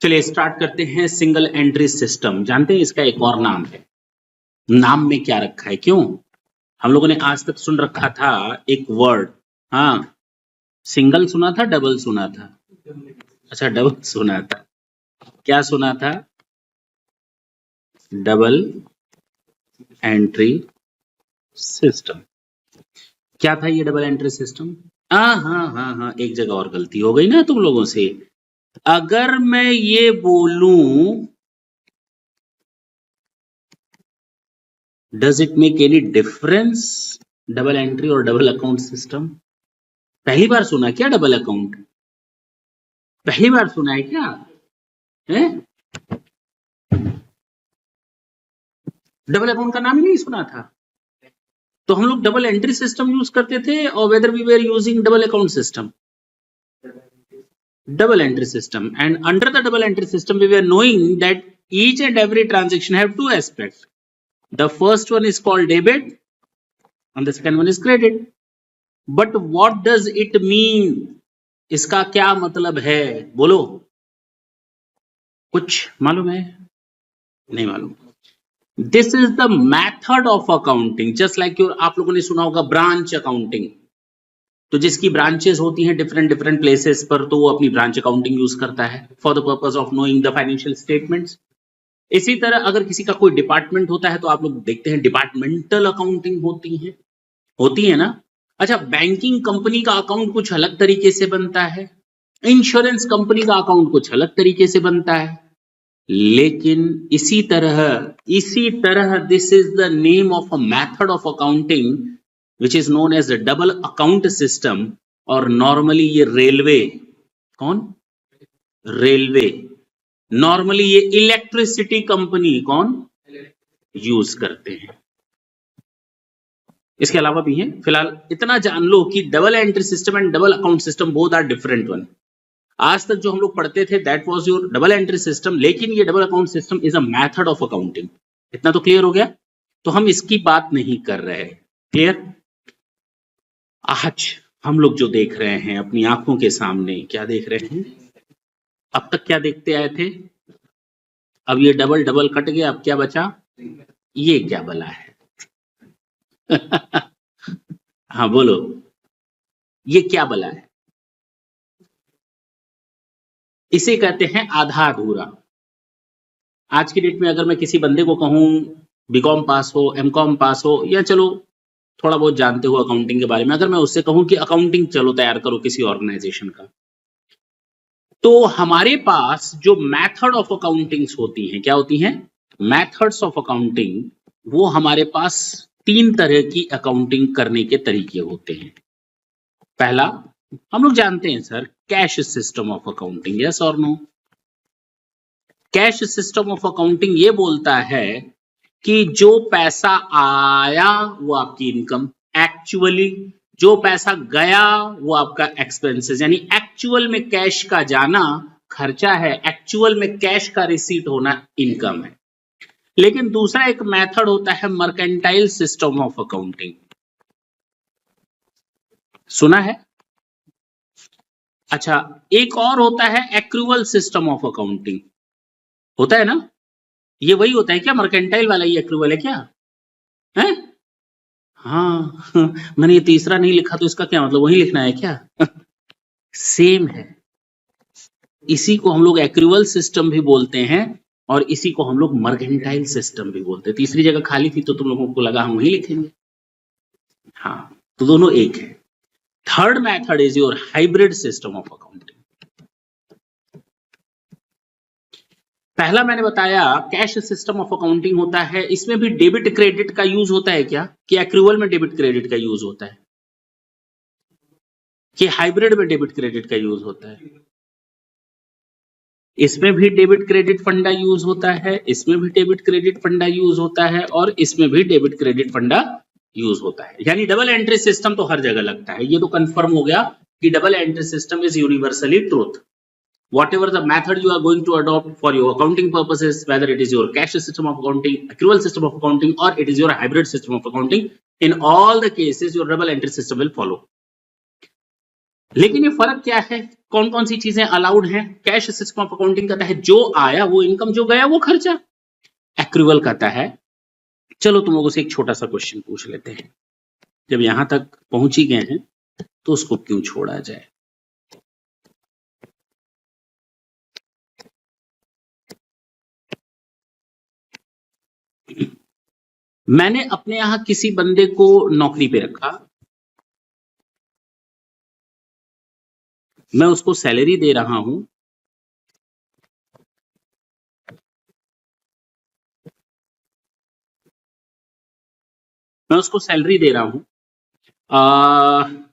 चलिए स्टार्ट करते हैं। सिंगल एंट्री सिस्टम जानते हैं, इसका एक और नाम है। नाम में क्या रखा है, क्यों? हम लोगों ने आज तक सुन रखा था एक वर्ड, हाँ, सिंगल सुना था, डबल सुना था? अच्छा, डबल सुना था। क्या सुना था? Double entry system. क्या था ये डबल एंट्री सिस्टम? हाँ हाँ हाँ हाँ, एक जगह और गलती हो गई ना तुम लोगों से। अगर मैं ये बोलूं, does it make any difference double entry और डबल अकाउंट सिस्टम? पहली बार सुना क्या डबल अकाउंट? पहली बार सुना है क्या? है? डबल अकाउंट का नाम ही नहीं सुना था? तो हम लोग डबल एंट्री सिस्टम यूज करते थे, और whether we were using double account system? Double entry system. And under the double entry system, we were knowing that each and every transaction have two aspects. The first one is called debit and the second one is credit. But what does it mean? इसका क्या मतलब है? बोलो, कुछ मालूम है? नहीं मालूम। This is the method of accounting. Just like your, आप लोगों ने सुना होगा ब्रांच अकाउंटिंग। तो जिसकी ब्रांचेस होती हैं डिफरेंट डिफरेंट प्लेसेस पर, तो वो अपनी ब्रांच अकाउंटिंग यूज करता है for the purpose of knowing the financial statements. इसी तरह अगर किसी का कोई डिपार्टमेंट होता है तो आप लोग देखते हैं डिपार्टमेंटल अकाउंटिंग होती है ना। अच्छा, बैंकिंग कंपनी का अकाउंट कुछ अलग तरीके से बनता है, इंश्योरेंस कंपनी का अकाउंट कुछ अलग तरीके से बनता है, लेकिन इसी तरह this is the name of a method of accounting which is known as the double account system. और नॉर्मली ये रेलवे, नॉर्मली ये इलेक्ट्रिसिटी कंपनी यूज करते हैं। इसके अलावा भी है, फिलहाल इतना जान लो कि double entry system and double account system both are different one. आज तक जो हम लोग पढ़ते थे that was your double entry system, लेकिन ये double account system is a method of accounting. इतना तो क्लियर हो गया? तो हम इसकी बात नहीं कर रहे। क्लियर? आज हम लोग जो देख रहे हैं अपनी आंखों के सामने, क्या देख रहे हैं? अब तक क्या देखते आए थे? अब ये डबल डबल कट गया, अब क्या बचा? ये क्या बला है? हाँ बोलो, ये क्या बला है? इसे कहते हैं आधा अधूरा। आज की डेट में अगर मैं किसी बंदे को कहूं बीकॉम पास हो, एमकॉम पास हो, या चलो थोड़ा बहुत जानते हो अकाउंटिंग के बारे में, अगर मैं उससे कहूं कि अकाउंटिंग चलो तैयार करो किसी ऑर्गेनाइजेशन का, तो हमारे पास जो मेथड ऑफ अकाउंटिंग्स होती हैं, क्या होती हैं? Methods of accounting. वो हमारे पास 3 तरह की अकाउंटिंग करने के तरीके होते हैं। पहला, हम लोग जानते हैं sir, cash system of accounting. Yes और no? Cash system of accounting ये बोलता है कि जो पैसा आया वो आपकी इनकम, एक्चुअली जो पैसा गया वो आपका एक्सपेंसेस, यानी एक्चुअल में कैश का जाना खर्चा है, एक्चुअल में कैश का रिसीट होना इनकम है। लेकिन दूसरा एक मेथड होता है मर्केंटाइल सिस्टम ऑफ अकाउंटिंग। सुना है? अच्छा, एक और होता है एक्रूवल सिस्टम ऑफ अकाउंटिंग। होता है ना? ये वही होता है क्या? मर्केंटाइल वाला ही एक्रूवल है क्या? है? हाँ मैंने ये तीसरा नहीं लिखा तो इसका क्या मतलब, वही लिखना है क्या? सेम है। इसी को हम लोग एक्रूवल सिस्टम भी बोलते हैं और इसी को हम लोग मर्केंटाइल सिस्टम भी बोलते हैं। तीसरी जगह खाली थी तो तुम लोगों को लगा हम वही लिखेंगे। हाँ, तो दोनों एक है। Third method is your hybrid system of accounting. पहला मैंने बताया कैश सिस्टम ऑफ अकाउंटिंग होता है, इसमें भी डेबिट क्रेडिट का यूज होता है क्या? कि एक्रूवल में डेबिट क्रेडिट का यूज होता है? कि हाइब्रिड में डेबिट क्रेडिट का यूज होता है? इसमें भी डेबिट क्रेडिट फंडा यूज होता है, इसमें भी डेबिट क्रेडिट फंडा यूज होता है, और इसमें भी डेबिट क्रेडिट फंडा यूज होता है। यानी डबल एंट्री सिस्टम तो हर जगह लगता है। ये तो कंफर्म हो गया कि double entry system is universally truth. Whatever the method you are going to adopt for your accounting purposes, whether it is your cash system of accounting, accrual system of accounting, or it is your hybrid system of accounting, in all the cases your double entry system will follow. लेकिन ये फर्क क्या है, कौन कौन सी चीजें allowed हैं? Cash system of accounting कहता है जो आया वो इनकम, जो गया वो खर्चा। एक्रूअल कहता है, चलो तुम लोगों से एक छोटा सा क्वेश्चन पूछ लेते हैं, जब यहां तक पहुंच ही गए हैं तो उसको क्यों छोड़ा जाए। मैंने अपने यहां किसी बंदे को नौकरी पे रखा, मैं उसको सैलरी दे रहा हूं, मैं उसको सैलरी दे रहा हूं।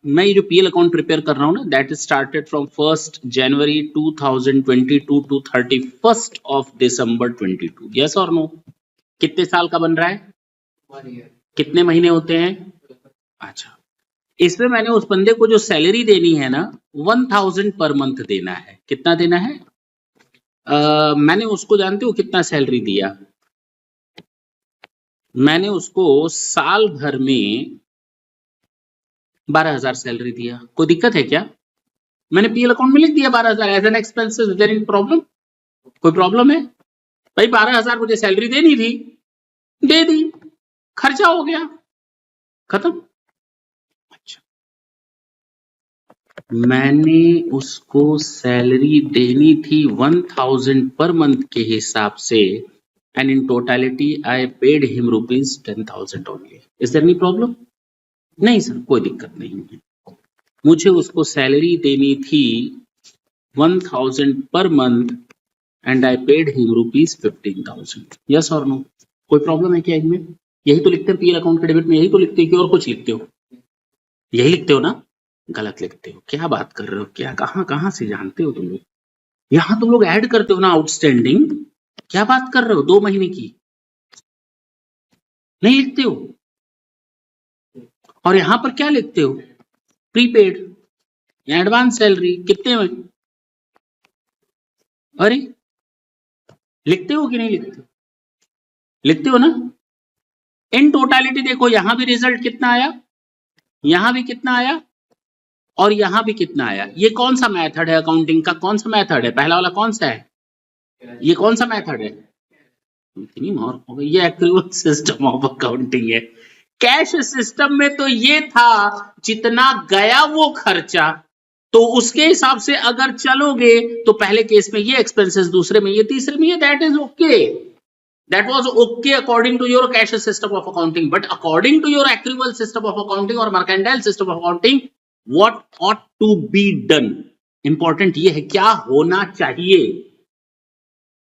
मैं ये जो पीएल अकाउंट प्रिपेयर कर रहा हूं ना, that is started from 1 January 2022 to 31 December 22। Yes और नो? कितने साल का बन रहा है? 1 year। कितने महीने होते हैं? अच्छा, इसमें मैंने उस बंदे को जो सैलरी देनी है ना, 1000 पर मंथ देना है। कितना देना है? मैंने उसको, जानते हो कितना सैलरी दिया? मैंने उसको साल भर में 12,000 सैलरी दिया। कोई दिक्कत है क्या? मैंने पीएल अकाउंट में लिख दिया 12,000 as an expenses. There is problem? कोई प्रॉब्लम है? भाई 12,000 मुझे सैलरी देनी थी, दे दी, खर्चा हो गया, खत्म। अच्छा, मैंने उसको सैलरी देनी थी 1000 पर मंथ के हिसाब से, and in totality I paid him ₹10,000 only. Is there any problem? नहीं सर, कोई दिक्कत नहीं है। मुझे उसको सैलरी देनी थी 1000 per month and I paid him ₹15,000। Yes और नो? कोई प्रॉब्लम है क्या इनमें? यही तो लिखते हैं पीएल अकाउंट के डेबिट में, यही तो लिखते हैं कि और कुछ लिखते हो? यही लिखते हो ना? गलत लिखते हो। क्या बात कर रहे हो? क्या कहां कहां से जानते हो तुम लोग? यहां तुम लोग ऐड करते हो ना आउटस्टैंडिंग। क्या बात कर रहे हो? 2 महीने की नहीं लिखते हो? और यहां पर क्या लिखते हो? प्रीपेड या एडवांस सैलरी। कितने में? अरे लिखते हो कि नहीं लिखते? लिखते हो ना? इन टोटालिटी देखो, यहां भी रिजल्ट कितना आया, यहां भी कितना आया, और यहां भी कितना आया। ये कौन सा मेथड है अकाउंटिंग का? कौन सा मेथड है? पहला वाला कौन सा है? ये कौन सा मेथड है? इतनी मार हो गई। ये एक्रूअल सिस्टम ऑफ अकाउंटिंग है। कैश सिस्टम में तो ये था जितना गया वो खर्चा, तो उसके हिसाब से अगर चलोगे तो पहले केस में ये एक्सपेंसेस, दूसरे में ये, तीसरे में ये, that is okay. That was okay according to your cash system of accounting, but according to your accrual system of accounting or mercantile system of accounting, what ought to be done? Important ये है क्या होना चाहिए,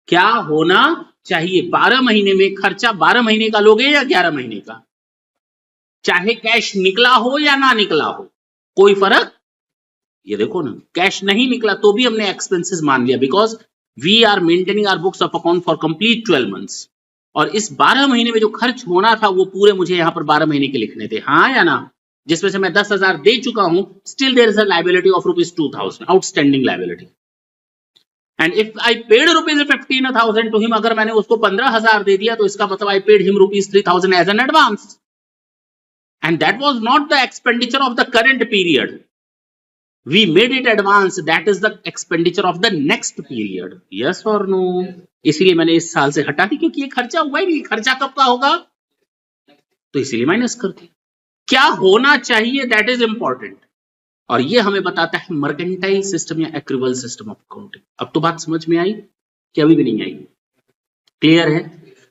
क्या होना चाहिए। 12 महीने में खर्चा 12 महीने का लोगे या 11 महीने का? चाहे कैश निकला हो या ना निकला हो, कोई फर्क? ये देखो ना, कैश नहीं निकला तो भी हमने एक्सपेंसेस मान लिया, because we are maintaining our books of account for complete 12 months. और इस 12 महीने में जो खर्च होना था वो पूरे मुझे यहां पर 12 महीने के लिखने थे, हाँ या ना? जिसमें से मैं 10,000 दे चुका हूं, still there is a liability of ₹2,000, outstanding liability. And if I paid ₹15,000 to him, अगर मैंने उसको 15,000 दे दिया तो इसका मतलब I paid him ₹3,000 as an advance, and that was not the expenditure of the current period. We made it advance, that is the expenditure of the next period. Yes or no? इसीलिए मैंने इस साल से हटा दी, क्योंकि ये खर्चा हुआ ही नहीं। खर्चा कब का होगा? तो इसीलिए माइनस कर दिया। क्या होना चाहिए, दैट इज इंपॉर्टेंट, और ये हमें बताता है मर्केंटाइल सिस्टम या एक्रूअल सिस्टम ऑफ अकाउंटिंग। अब तो बात समझ में आई कि अभी भी नहीं आई? क्लियर है?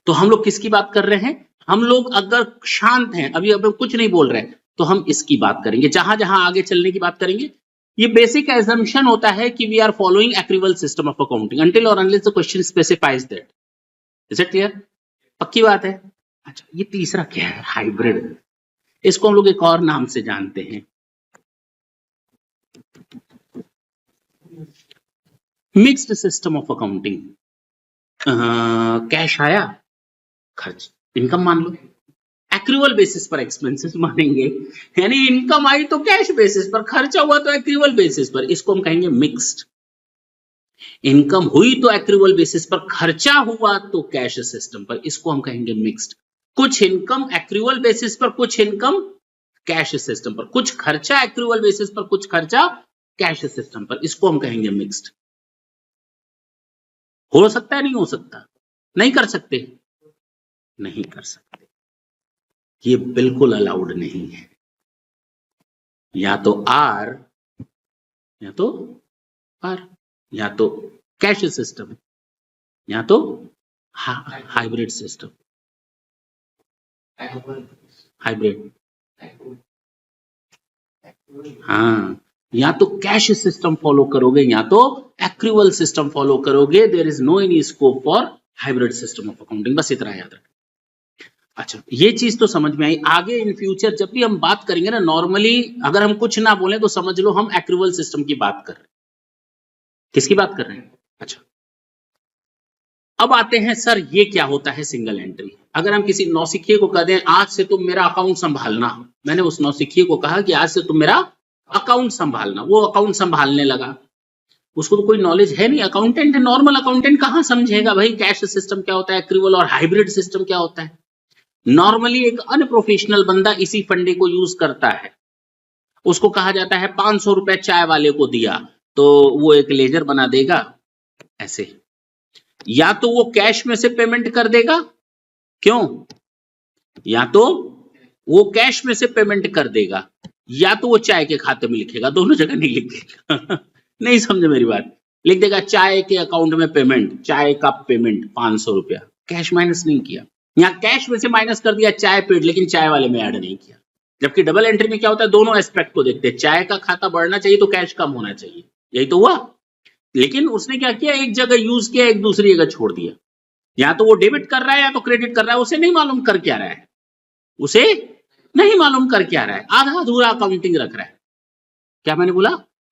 तो हम लोग किसकी बात कर रहे हैं? हम लोग अगर शांत हैं, अभी अब कुछ नहीं बोल रहे हैं, तो हम इसकी बात करेंगे। जहां जहां आगे चलने की बात करेंगे, ये बेसिक एजम्पशन होता है कि we are following accrual system of accounting until और unless the question specifies that. Is it clear? पक्की बात है? अच्छा, ये तीसरा क्या है? हाइब्रिड। इसको हम लोग एक और नाम से जानते हैं, mixed system of accounting. Cash आया, खर्च, इनकम मान लो, एक्रूअल बेसिस पर एक्सपेंसेस मानेंगे, यानी इनकम आई तो कैश बेसिस पर, खर्चा हुआ तो एक्रूअल बेसिस पर। इसको हम कहेंगे मिक्स्ड। इनकम हुई तो एक्रूअल बेसिस पर, खर्चा हुआ तो कैश सिस्टम पर, इसको हम कहेंगे मिक्स्ड। कुछ इनकम एक्रूअल बेसिस पर, कुछ इनकम कैश सिस्टम पर, कुछ खर्चा एक्रूअल बेसिस पर, कुछ खर्चा कैश सिस्टम पर, इसको हम कहेंगे मिक्स्ड। हो सकता है नहीं हो सकता? नहीं कर सकते, नहीं कर सकते, ये बिल्कुल अलाउड नहीं है। या तो आर या तो आर, या तो कैश सिस्टम या तो हाइब्रिड सिस्टम। हाइब्रिड, हाँ, या तो कैश सिस्टम फॉलो करोगे या तो एक्रूवल सिस्टम फॉलो करोगे। There is no any scope for hybrid system of accounting. बस इतना याद रखना। अच्छा, ये चीज तो समझ में आई। आगे इन फ्यूचर जब भी हम बात करेंगे ना, नॉर्मली अगर हम कुछ ना बोले तो समझ लो हम एक्रूवल सिस्टम की बात कर रहे हैं। किसकी बात कर रहे हैं? अच्छा, अब आते हैं सर ये क्या होता है सिंगल एंट्री। अगर हम किसी नौसिखिए को कह दें आज से तुम मेरा अकाउंट संभालना, मैंने उस नौसिखिए को कहा कि आज से तुम मेरा अकाउंट संभालना, वो अकाउंट संभालने लगा। उसको तो कोई नॉलेज है नहीं, अकाउंटेंट है, नॉर्मल अकाउंटेंट कहां समझेगा भाई कैश सिस्टम क्या होता है, एक्रूवल और हाइब्रिड सिस्टम क्या होता है। नॉर्मली एक अनप्रोफेशनल बंदा इसी फंडे को यूज करता है। उसको कहा जाता है 500 रुपए चाय वाले को दिया तो वो एक लेजर बना देगा ऐसे, या तो वो कैश में से पेमेंट कर देगा, क्यों, या तो वो कैश में से पेमेंट कर देगा या तो वो चाय के खाते में लिखेगा, दोनों जगह नहीं लिखेगा। नहीं समझे मेरी बात, लिख देगा चाय के अकाउंट में पेमेंट, चाय का पेमेंट 500 रुपया, कैश माइनस नहीं किया, या कैश में से माइनस कर दिया चाय पेड लेकिन चाय वाले में ऐड नहीं किया। जबकि डबल एंट्री में क्या होता है, दोनों एस्पेक्ट को देखते हैं, चाय का खाता बढ़ना चाहिए तो कैश कम होना चाहिए, यही तो हुआ। लेकिन उसने क्या किया, एक जगह यूज किया एक दूसरी जगह छोड़ दिया। या तो वो डेबिट कर रहा है या तो क्रेडिट कर रहा है, उसे नहीं मालूम कर क्या रहा है, उसे नहीं मालूम कर क्या रहा है, आधा अधूरा अकाउंटिंग रख रहा है। क्या मैंने बोला,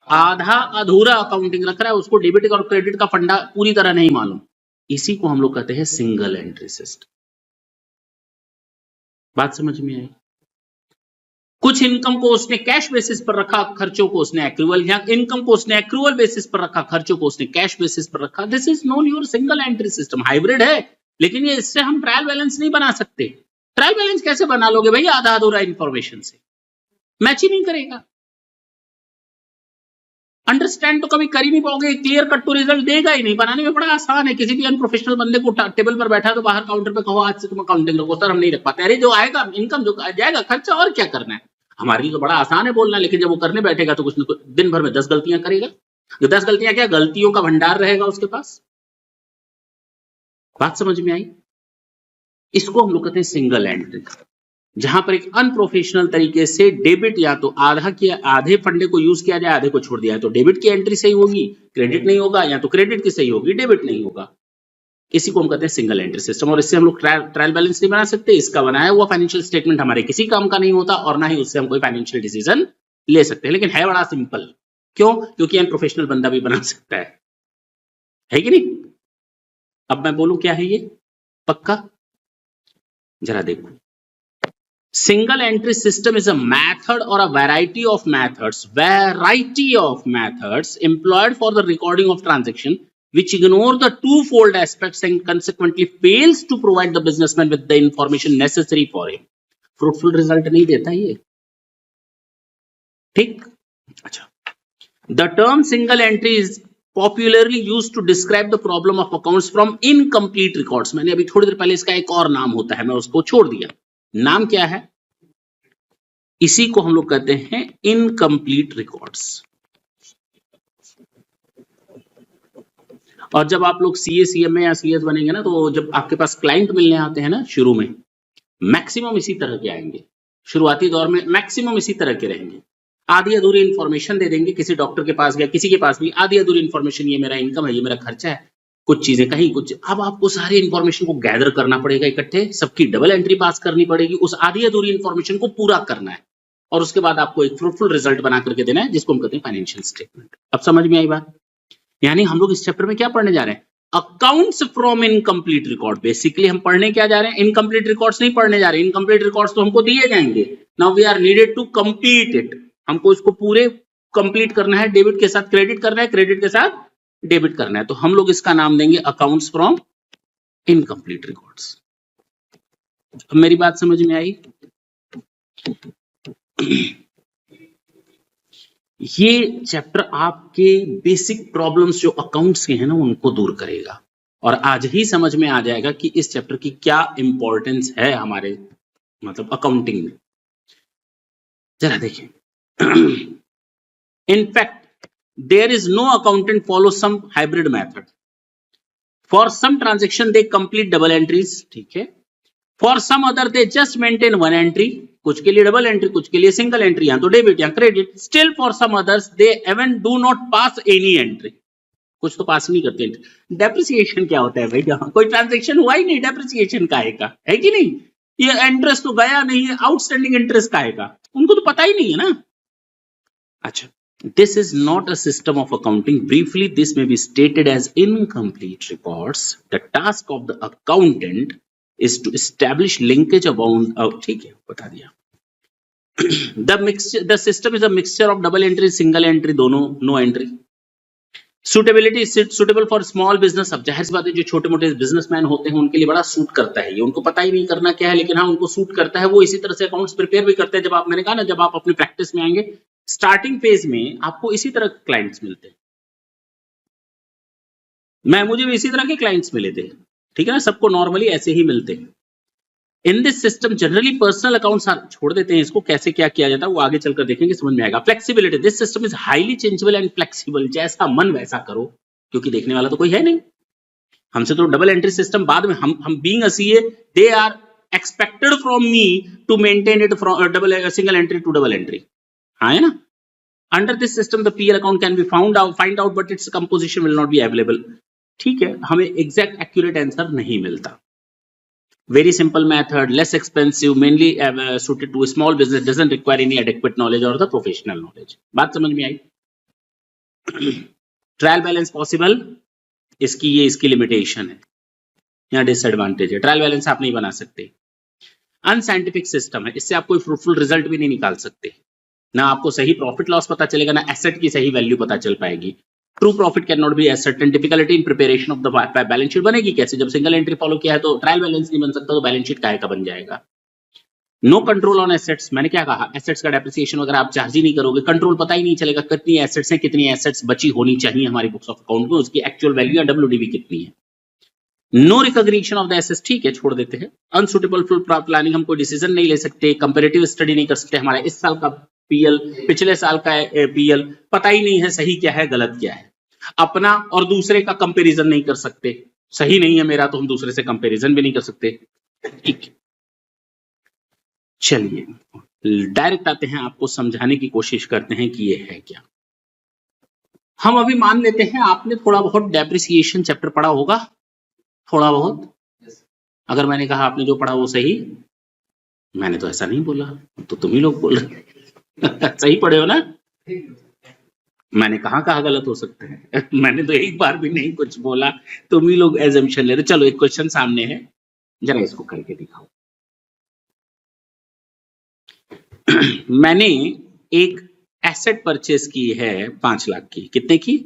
आधा अधूरा अकाउंटिंग रख रहा है, उसको डेबिट और क्रेडिट का फंडा पूरी तरह नहीं मालूम। इसी को हम लोग कहते हैं सिंगल एंट्री सिस्टम। बात समझ में आई? कुछ इनकम को उसने कैश बेसिस पर रखा, खर्चों को उसने एक्रूवल, या इनकम को उसने एक्रूवल बेसिस पर रखा, खर्चों को उसने कैश बेसिस पर रखा। This is non your single entry system. Hybrid है लेकिन ये इससे हम ट्रायल बैलेंस नहीं बना सकते। ट्रायल बैलेंस कैसे बना लोगे भैया, आधा अधूरा इंफॉर्मेशन से मैच ही नहीं करेगा। अंडरस्टैंड तो कभी कर ही नहीं पाओगे, क्लियर कट तो रिजल्ट देगा ही नहीं। बनाने में बड़ा आसान है, किसी भी अनप्रोफेशनल बंदे को टेबल पर बैठा तो बाहर काउंटर पे कहो आज से तुम अकाउंटिंग रखो, सर हम नहीं रख पाते। अरे जो आएगा इनकम, जो जाएगा खर्चा, और क्या करना है। हमारे लिए तो बड़ा आसान है बोलना, लेकिन जब वो करने बैठेगा तो कुछ न कुछ दिन भर में 10 गलतियां करेगा। जो 10 गलतियां क्या, गलतियों का भंडार रहेगा उसके पास। बात समझ में आई? इसको हम लोग कहते हैं सिंगल एंट्री, जहां पर एक अनप्रोफेशनल तरीके से डेबिट या तो आधा किया, आधे फंडे को यूज किया जाए, आधे को छोड़ दिया है, तो डेबिट की एंट्री सही होगी, क्रेडिट नहीं होगा, या तो क्रेडिट की सही होगी, डेबिट नहीं होगा। इसी को हम कहते हैं सिंगल एंट्री सिस्टम। और इससे हम लोग ट्रायल बैलेंस नहीं बना सकते, इसका बनाया हुआ फाइनेंशियल स्टेटमेंट हमारे किसी काम का नहीं होता, और ना ही उससे हम कोई फाइनेंशियल डिसीजन ले सकते हैं। लेकिन है बड़ा सिंपल, क्यों, क्योंकि अनप्रोफेशनल बंदा भी बना सकता है कि नहीं। अब मैं बोलूं क्या है ये पक्का, जरा देखो। Single entry system is a method or a variety of methods employed for the recording of transaction which ignore the twofold aspects and consequently fails to provide the businessman with the information necessary for him. Fruitful result नहीं देता ये, ठीक। अच्छा, the term single entry is popularly used to describe the problem of accounts from incomplete records. मैंने अभी थोड़ी देर पहले इसका एक और नाम होता है, मैं उसको छोड़ दिया। नाम क्या है, इसी को हम लोग कहते हैं इनकम्प्लीट रिकॉर्ड्स। और जब आप लोग सीए, सीएमए या सीएस बनेंगे ना, तो जब आपके पास क्लाइंट मिलने आते हैं ना, शुरू में मैक्सिमम इसी तरह के आएंगे, शुरुआती दौर में मैक्सिमम इसी तरह के रहेंगे। आधी अधूरी इंफॉर्मेशन दे देंगे, किसी डॉक्टर के पास गया, किसी के पास भी आधी अधूरी इंफॉर्मेशन, ये मेरा इनकम है, ये मेरा खर्चा है, कुछ चीजें कहीं कुछ। अब आपको सारी इंफॉर्मेशन को गैदर करना पड़ेगा इकट्ठे, सबकी डबल एंट्री पास करनी पड़ेगी, उस आधी अधूरी इंफॉर्मेशन को पूरा करना है, और उसके बाद आपको एक फ्रूटफुल रिजल्ट बना करके देना है, जिसको हम कहते हैं फाइनेंशियल स्टेटमेंट। अब समझ में आई बात? यानी हम लोग इस चैप्टर में क्या पढ़ने जा रहे हैं, accounts from incomplete record. Basically हम पढ़ने क्या जा रहे हैं, इनकम्प्लीट रिकॉर्ड्स नहीं पढ़ने जा रहे। इनकम्प्लीट रिकॉर्ड्स तो हमको दिए जाएंगे, now we are needed to complete it. हमको इसको पूरे कंप्लीट करना है, डेबिट के साथ क्रेडिट करना है, क्रेडिट के साथ डेबिट करना है, तो हम लोग इसका नाम देंगे अकाउंट्स फ्रॉम इनकम्प्लीट रिकॉर्ड्स। अब मेरी बात समझ में आई? ये चैप्टर आपके बेसिक प्रॉब्लम्स जो अकाउंट्स के हैं ना उनको दूर करेगा और आज ही समझ में आ जाएगा कि इस चैप्टर की क्या इंपॉर्टेंस है हमारे मतलब अकाउंटिंग में। जरा देखिए, in fact there is no accountant follow some hybrid method for some transaction they complete double entries, ठीक है, for some other they just maintain one entry, कुछ के लिए डबल एंट्री कुछ के लिए सिंगल एंट्री, यहां तो डेबिट या credit, still for some others they even do not pass any entry, कुछ तो पास नहीं करते। डेप्रिसिएशन क्या होता है भाई, जहां कोई ट्रांजेक्शन हुआ ही नहीं डेप्रिसिएशन काहे का है कि नहीं, ये इंटरेस्ट तो गया नहीं है, आउटस्टैंडिंग इंटरेस्ट काहे का, उनको तो पता ही नहीं है ना। अच्छा, this is not a system of accounting. Briefly, this may be stated as incomplete reports. The task of the accountant is to establish linkage among ठीक है बता दिया। The system is a mixture of double entry, single entry, दोनों no entry. Suitability suitable for small business, अब जाहिर सी बात है जो छोटे मोटे बिजनेसमैन होते हैं उनके लिए बड़ा सूट करता है ये, उनको पता ही नहीं करना क्या है लेकिन हाँ उनको सूट करता है, वो इसी तरह से अकाउंट्स प्रिपेयर भी करते हैं। जब आप, मैंने कहा ना जब आप अपनी प्रैक्टिस में आएंगे स्टार्टिंग फेज में आपको इसी तरह क्लाइंट्स मिलते हैं, मुझे भी इसी तरह के क्लाइंट्स मिले थे, ठीक है ना, सबको नॉर्मली ऐसे ही मिलते हैं। In this system generally personal accounts, छोड़ देते हैं इसको, कैसे क्या किया जाता है वो आगे चलकर देखेंगे, समझ में आएगा। Flexibility, this system is highly changeable and flexible, जैसा मन वैसा करो, क्योंकि देखने वाला तो कोई है नहीं, हमसे तो डबल एंट्री सिस्टम बाद में, हम being a CA they are expected from me to maintain it from double single entry to double entry, हाँ है ना। Under this system the PL account can be find out but its composition will not be available, ठीक है, हमें exact accurate answer नहीं मिलता। Very simple method, less expensive, mainly suited to a small business, doesn't require any adequate knowledge or the professional knowledge. बात समझ में आई? Trial balance possible, इसकी limitation है, यहाँ डिसएडवांटेज है, ट्रायल बैलेंस आप नहीं बना सकते। अनसाइंटिफिक सिस्टम है, इससे आप कोई फ्रूटफुल रिजल्ट भी नहीं निकाल सकते, ना आपको सही प्रॉफिट लॉस पता चलेगा, ना एसेट की सही वैल्यू पता चल पाएगी। True profit can not be as certain, difficulty in preparation of the balance sheet बनेगी कैसे, जब सिंगल एंट्री फॉलो किया है तो ट्रायल बैलेंस नहीं बन सकता, तो बैलेंस शीट काहे का बन जाएगा। नो कंट्रोल ऑन एसेट्स, मैंने क्या कहा, एसेट्स का डेप्रिसिएशन वगैरह आप चार्ज ही नहीं करोगे, कंट्रोल पता ही नहीं चलेगा कितनी एसेट्स हैं, कितनी एसेट्स बची होनी चाहिए हमारी बुक्स ऑफ अकाउंट में, उसकी एक्चुअल वैल्यू या डब्ल्यूडीवी कितनी है। No recognition of the assets, ठीक है छोड़ देते हैं। अनसुटेबल फुल प्लानिंग, हम कोई डिसीजन नहीं ले सकते, कंपैरेटिव स्टडी नहीं कर सकते, हमारा इस साल का पीएल पिछले साल का पीएल पता ही नहीं है सही क्या है गलत क्या है, अपना और दूसरे का कंपैरिजन नहीं कर सकते, सही नहीं है मेरा तो हम दूसरे से कंपैरिजन भी नहीं कर सकते, ठीक है। चलिए डायरेक्ट आते हैं, आपको समझाने की कोशिश करते हैं कि ये है क्या। हम अभी मान लेते हैं आपने थोड़ा बहुत डेप्रिसिएशन चैप्टर पढ़ा होगा, थोड़ा बहुत, अगर मैंने कहा आपने जो पढ़ा वो सही, मैंने तो ऐसा नहीं बोला, तो तुम ही लोग बोल रहे सही पढ़े हो ना, मैंने कहा गलत हो सकता है मैंने तो एक बार भी नहीं कुछ बोला, तुम ही लोग एजम्पशन ले रहे। चलो एक क्वेश्चन सामने है, जरा इसको करके दिखाओ। मैंने एक एसेट परचेस की है 5 लाख की, कितने की,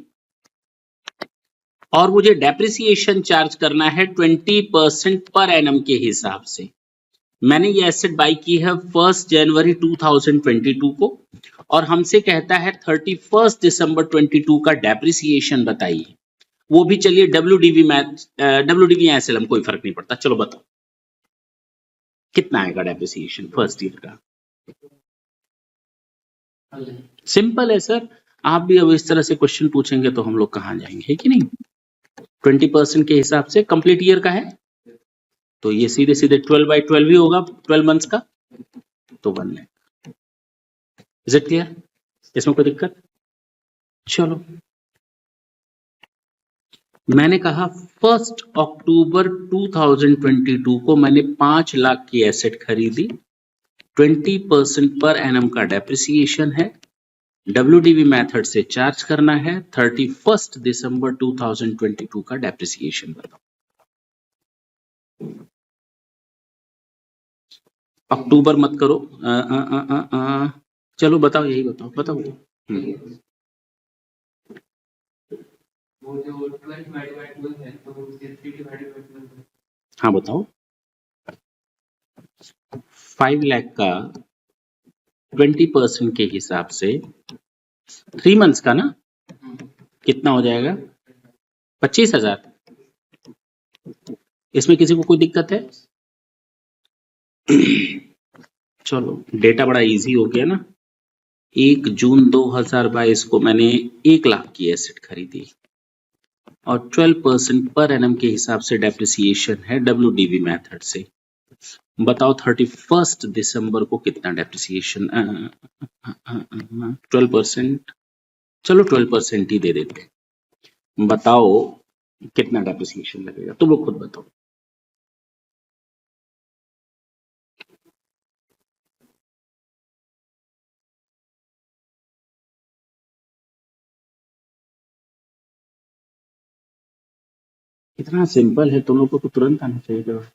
और मुझे डेप्रिसिएशन चार्ज करना है 20% पर एनम के हिसाब से। मैंने ये एसेट बाई की है 1 जनवरी 2022 को, और हमसे कहता है 31 दिसंबर 22 का डेप्रिसिएशन बताइए, वो भी चलिए डब्ल्यूडीवी या एसएलएम कोई फर्क नहीं पड़ता, चलो बताओ कितना आएगा डेप्रिसिएशन फर्स्ट ईयर का। सिंपल है सर, आप भी अब इस तरह से क्वेश्चन पूछेंगे तो हम लोग कहाँ जाएंगे, है कि नहीं। 20% के हिसाब से कंप्लीट ईयर का है तो ये सीधे सीधे 12/12 ही होगा, 12 मंथ्स का, तो 1 लाख। इज इट क्लियर, इसमें कोई दिक्कत। चलो मैंने कहा 1 अक्टूबर 2022 को मैंने 5 लाख की एसेट खरीदी, 20% पर एनम का डेप्रिसिएशन है, डब्ल्यूडीवी मेथड से चार्ज करना है, 31 दिसंबर 2022 का डेप्रिसिएशन बताओ। अक्टूबर मत करो, चलो बताओ, यही बताओ। हाँ बताओ, 5 लाख का 20% के हिसाब से 3 मंथ्स का ना, कितना हो जाएगा? 25,000। इसमें किसी को कोई दिक्कत है? चलो डेटा बड़ा इजी हो गया ना। 1 जून 2022 को मैंने 1 लाख की एसेट खरीदी और 12% पर एनम के हिसाब से डेप्रिसिएशन है WDV मेथड से। बताओ 31 दिसंबर को कितना डेप्रिसिएशन? 12%, चलो 12% ही दे देते हैं। बताओ कितना डेप्रिसिएशन लगेगा, तुम लोग खुद बताओ। इतना सिंपल है, तुम लोग को तो तुरंत आना चाहिए जवाब।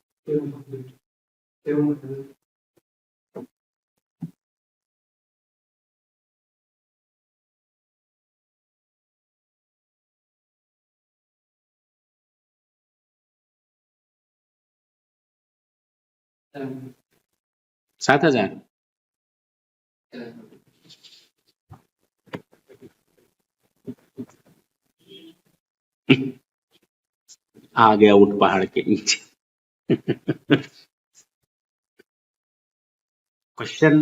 7,000। आ गया ऊंट पहाड़ के नीचे। क्वेश्चन।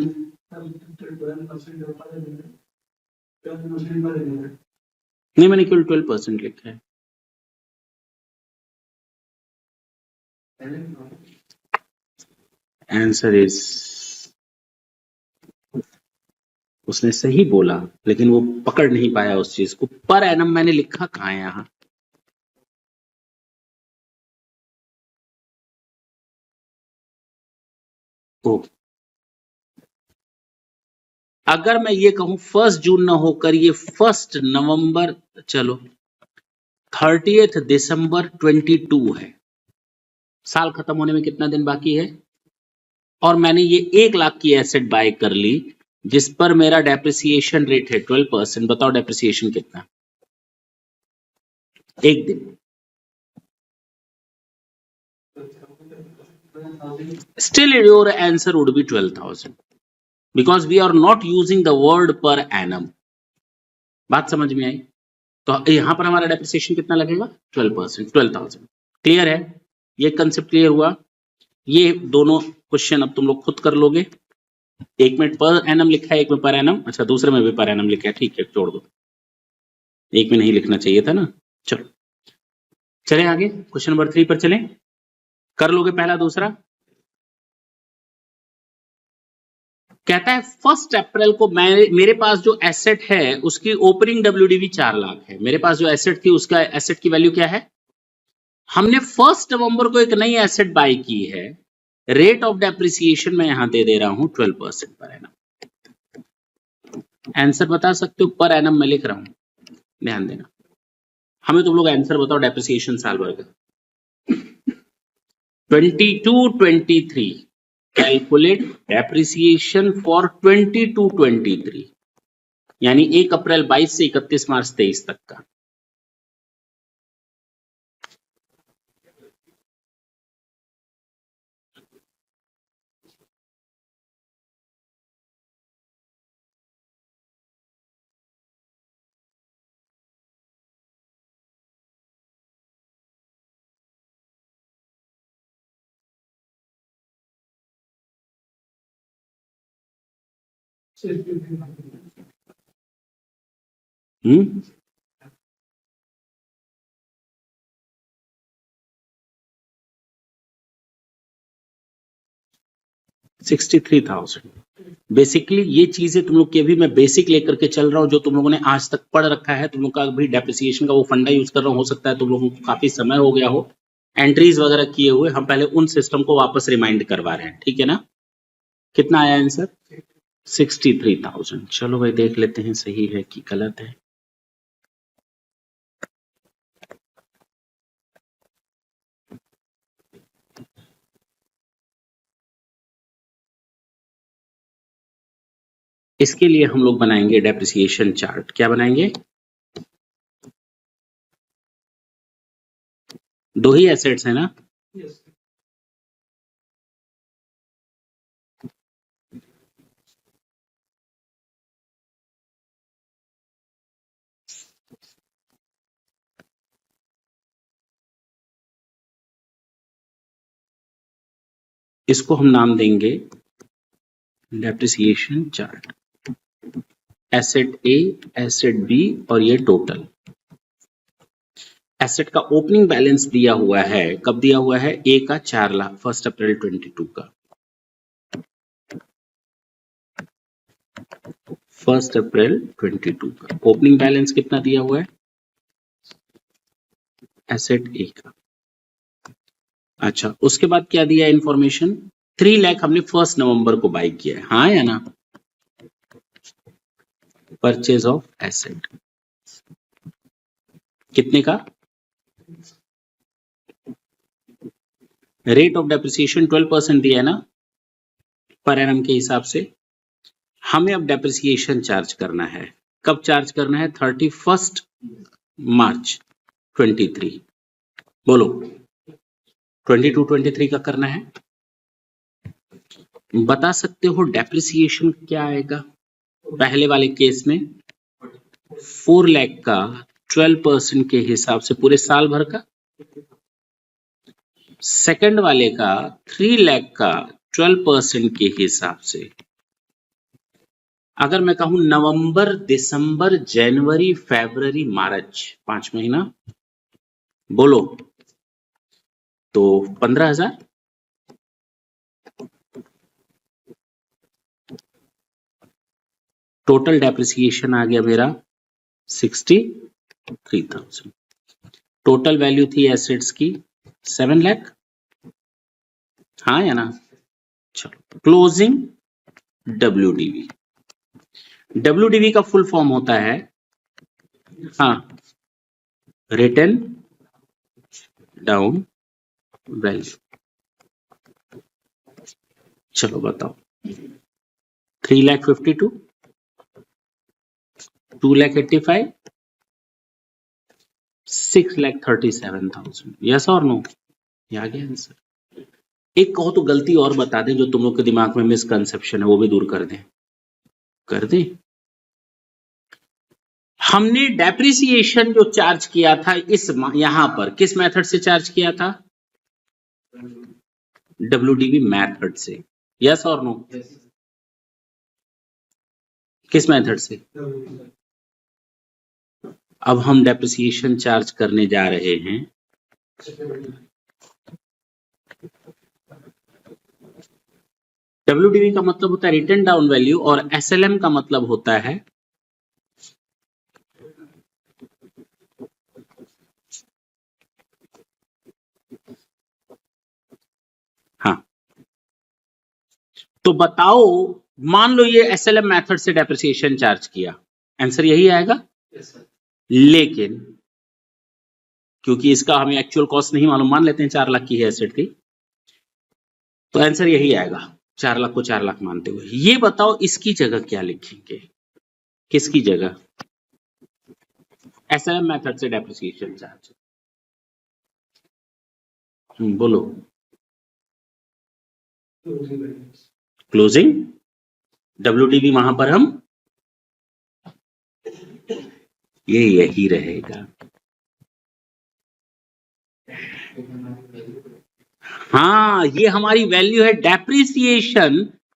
नहीं, मैंने केवल 12% लिखा है। आंसर इज, उसने सही बोला लेकिन वो पकड़ नहीं पाया उस चीज को। पर एनम मैंने लिखा कहाँ है यहाँ? ओ, अगर मैं ये कहूं 1 जून ना होकर ये 1 नवंबर, चलो 30 दिसंबर 22 है, साल खत्म होने में कितना दिन बाकी है? और मैंने ये 1 लाख की एसेट बाय कर ली जिस पर मेरा डेप्रिसिएशन रेट है 12%। बताओ डेप्रिसिएशन कितना? एक दिन। Still your answer would be 12,000 because we are not using the word per annum. बात समझ में आई? तो यहां पर हमारा डेप्रिसिएशन कितना लगेगा? 12%, 12,000। क्लियर है? ये कंसेप्ट क्लियर हुआ? ये दोनों क्वेश्चन अब तुम लोग खुद कर लोगे। एक में पर एनम लिखा है, एक में पर एनम, अच्छा दूसरे में भी पर एनम लिखा है, ठीक है छोड़ दो, एक में नहीं लिखना चाहिए था ना। चलो चलें आगे, क्वेश्चन नंबर 3 पर चलें। कर लोगे पहला दूसरा? कहता है 1 अप्रैल को मेरे पास जो एसेट है उसकी ओपनिंग WDV 4 लाख है। मेरे पास जो एसेट थी उसका एसेट की वैल्यू क्या है? हमने 1 नवंबर को एक नई एसेट बाय की है। रेट ऑफ डेप्रिसिएशन मैं यहां दे दे रहा हूं 12% पर एनम। आंसर बता सकते हो? पर एनम मैं लिख रहा हूं, ध्यान देना। हमें तुम लोग आंसर बताओ डेप्रिसिएशन साल भर का। 22-23 कैलकुलेट डेप्रिसिएशन फॉर 22-23, यानी 1 अप्रैल 22 से 31 मार्च 23 तक का। हम्म, 63,000। बेसिकली ये चीजें तुम लोग की अभी मैं बेसिक लेकर के चल रहा हूं, जो तुम लोगों ने आज तक पढ़ रखा है। तुम लोग का अभी डेप्रिसिएशन का वो फंडा यूज कर रहा हूं, हो सकता है तुम लोगों को काफी समय हो गया हो एंट्रीज वगैरह किए हुए। हम पहले उन सिस्टम को वापस रिमाइंड करवा रहे हैं, ठीक है ना? कितना आया आंसर? 63,000। चलो भाई देख लेते हैं सही है कि गलत है। इसके लिए हम लोग बनाएंगे डेप्रिसिएशन चार्ट। क्या बनाएंगे? दो ही एसेट्स है ना? इसको हम नाम देंगे डेप्रिसिएशन चार्ट। एसेट ए, एसेट बी और ये टोटल। एसेट का ओपनिंग बैलेंस दिया हुआ है, कब दिया हुआ है? ए का 4 लाख 1 अप्रैल 22 का। 1 अप्रैल 22 का ओपनिंग बैलेंस कितना दिया हुआ है एसेट ए का। अच्छा, उसके बाद क्या दिया इंफॉर्मेशन? 3 लाख हमने 1 नवंबर को बाई किया है, हाँ या ना? परचेज ऑफ एसेट कितने का? रेट ऑफ डेप्रिसिएशन 12% दिया है ना पर एनम के हिसाब से। हमें अब डेप्रिसिएशन चार्ज करना है। कब चार्ज करना है? 31 मार्च 23। बोलो 22-23 का करना है। बता सकते हो डेप्रिसिएशन क्या आएगा? पहले वाले केस में 4 लाख का 12% के हिसाब से पूरे साल भर का, सेकंड वाले का 3 लाख का 12% के हिसाब से। अगर मैं कहूं नवंबर, दिसंबर, जनवरी, फरवरी, मार्च 5 महीना, बोलो तो 15,000। टोटल डेप्रिसिएशन आ गया मेरा 63,000। टोटल वैल्यू थी एसेट्स की 7 लाख, हाँ या ना? चलो क्लोजिंग WDV। WDV का फुल फॉर्म होता है, हाँ, रिटन डाउन वैल्यू। चलो बताओ 3,52,000, 2,85,000, 6,37,000। यस और नो? ये आ गया आंसर। एक कहो तो गलती और बता दें जो तुम लोग के दिमाग में मिसकंसेप्शन है, वो भी दूर कर दें। कर दें? हमने डेप्रिसिएशन जो चार्ज किया था इस यहां पर किस मेथड से चार्ज किया था? WDV मेथड से। यस और नो? किस मेथड से? अब हम डेप्रिसिएशन चार्ज करने जा रहे हैं WDV का मतलब होता है रिटन डाउन वैल्यू और SLM का मतलब होता है हाँ। तो बताओ, मान लो ये SLM मेथड से डेप्रिसिएशन चार्ज किया, आंसर यही आएगा। लेकिन क्योंकि इसका हमें एक्चुअल कॉस्ट नहीं मालूम, मान लेते हैं 4 लाख की है एसेट की, तो आंसर यही आएगा 4 लाख को 4 लाख मानते हुए। ये बताओ इसकी जगह क्या लिखेंगे? किसकी जगह? SLM मेथड से डेप्रिसिएशन चार्ज। बोलो क्लोजिंग WDV, वहां पर हम ये यही रहेगा। हाँ, ये हमारी वैल्यू है। डेप्रिसिएशन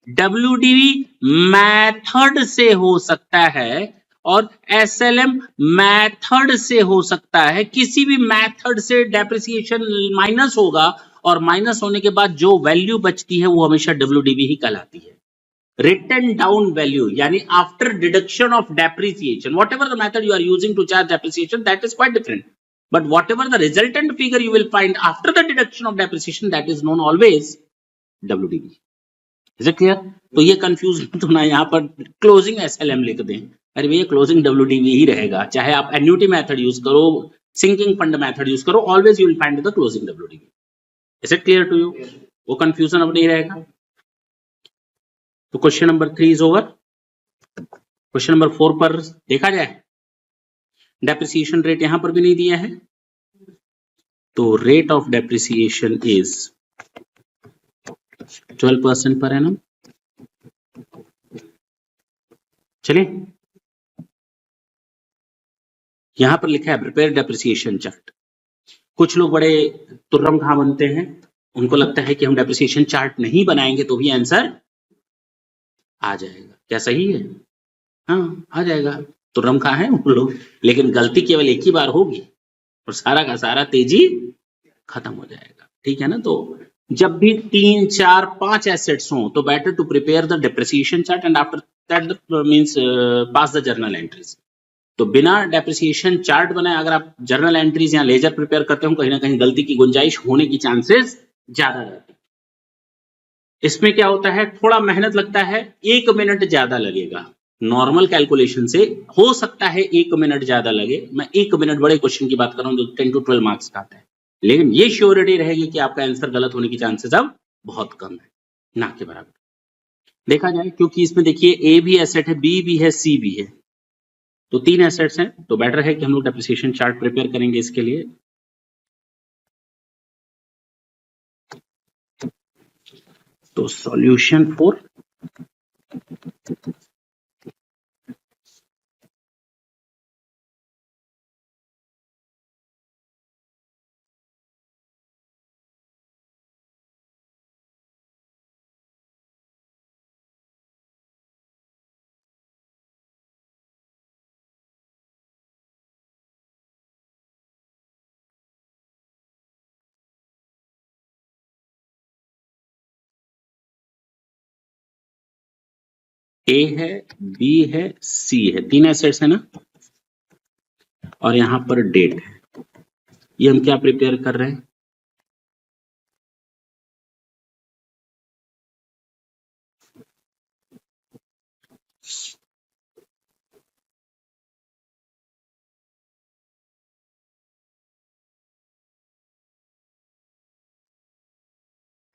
WDV मेथड से हो सकता है और SLM मेथड से हो सकता है। किसी भी मेथड से डेप्रिसिएशन माइनस होगा और माइनस होने के बाद जो वैल्यू बचती है वो हमेशा WDV ही कहलाती है। Written down value यानी after deduction of depreciation, whatever the method you are using to charge depreciation, that is quite different. But whatever the resultant figure you will find after the deduction of depreciation, that is known always WDV. Is it clear? तो ये confusion तो ना यहाँ पर closing SLM लिख दें, अरे भैया क्लोजिंग WDV ही रहेगा, चाहे आप एन्युटी मेथड यूज करो, सिंकिंग फंड मेथड यूज करो, always you will find the closing WDV. Is it clear to you? वो कंफ्यूजन अब नहीं रहेगा। तो question number 3 is over. Question number 4 पर देखा जाए, डेप्रिसिएशन रेट यहां पर भी नहीं दिया है, तो rate of depreciation is 12% per annum. चलिए, यहां पर लिखा है प्रिपेयर डेप्रिसिएशन चार्ट। कुछ लोग बड़े तुर्रम खा बनते हैं उनको लगता है कि हम डेप्रिसिएशन चार्ट नहीं बनाएंगे तो भी आंसर आ जाएगा। क्या सही है? हाँ, आ जाएगा। तो रम कहाँ है वो लोग, लेकिन गलती केवल एक ही बार होगी और सारा का सारा तेजी खत्म हो जाएगा। ठीक है ना? तो जब भी 3, 4, 5 एसेट्स हों तो better to prepare the depreciation chart and after that means pass the journal entries. तो बिना डेप्रिसिएशन चार्ट बनाए अगर आप जर्नल एंट्रीज या लेजर प्रिपेयर करते हो, कहीं ना कहीं गलती की गुंजाइश होने की चांसेस ज्यादा रहती है। इसमें क्या होता है, थोड़ा मेहनत लगता है, 1 मिनट ज्यादा लगेगा। नॉर्मल कैलकुलेशन से हो सकता है 1 मिनट ज्यादा लगे। मैं 1 मिनट बड़े क्वेश्चन की बात कर रहा हूं जो 10 to 12 मार्क्स का आता है, लेकिन ये श्योरिटी रहेगी कि आपका आंसर गलत होने की चांसेस अब बहुत कम है, ना के बराबर देखा जाए। क्योंकि इसमें देखिए ए भी एसेट है, बी भी है, सी भी है, तो 3 एसेट्स हैं। तो बेटर है कि हम लोग डेप्रिसिएशन चार्ट प्रिपेयर करेंगे इसके लिए। तो सॉल्यूशन फॉर ए है, बी है, सी है, 3 एसेट्स है ना, और यहां पर डेट है। ये हम क्या प्रिपेयर कर रहे हैं,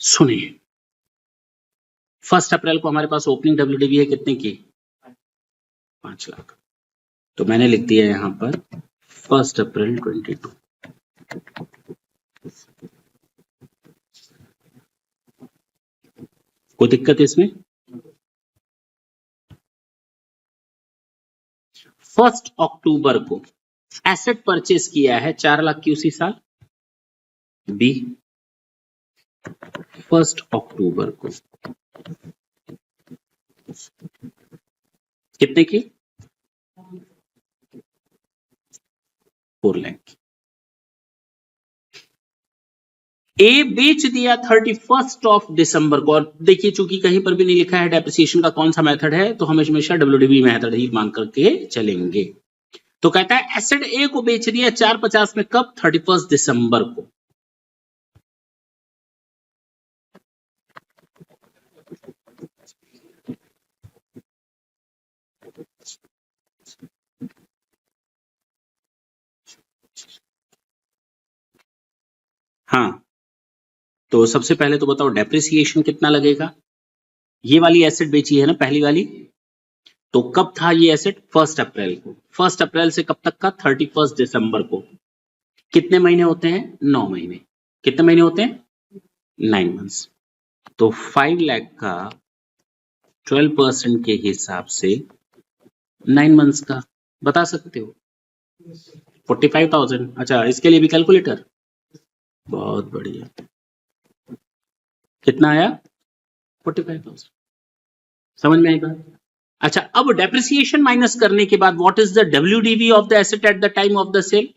सुनिए। 1 अप्रैल को हमारे पास ओपनिंग डब्ल्यूडीवी है कितने की, 5 लाख। तो मैंने लिख दिया यहां पर 1 अप्रैल 22। कोई दिक्कत है इसमें? 1 अक्टूबर को एसेट परचेस किया है 4 लाख की उसी साल। बी 1 अक्टूबर को कितने की, 4 लाख। ए बेच दिया 31 ऑफ दिसंबर को। और देखिए चूंकि कहीं पर भी नहीं लिखा है डेप्रिसिएशन का कौन सा मेथड है, तो हम हमेशा डब्ल्यूडीवी मेथड ही मान करके चलेंगे। तो कहता है एसेट ए को बेच दिया 450 में, कब, 31 दिसंबर को। हाँ, तो सबसे पहले तो बताओ डेप्रिसिएशन कितना लगेगा। ये वाली एसेट बेची है ना, पहली वाली, तो कब था ये एसेट, 1 अप्रैल को। 1 अप्रैल से कब तक का, 31 दिसंबर को। कितने महीने होते हैं, 9 महीने। कितने महीने होते हैं, 9 मंथ्स। तो 5 लाख का 12% के हिसाब से 9 मंथ्स का बता सकते हो, 45,000। अच्छा, इसके लिए भी कैलकुलेटर, बहुत बढ़िया। कितना आया, 45,000। समझ में आई बात? अच्छा, अब डेप्रिसिएशन माइनस करने के बाद what is the WDV of the asset at the time of the sale,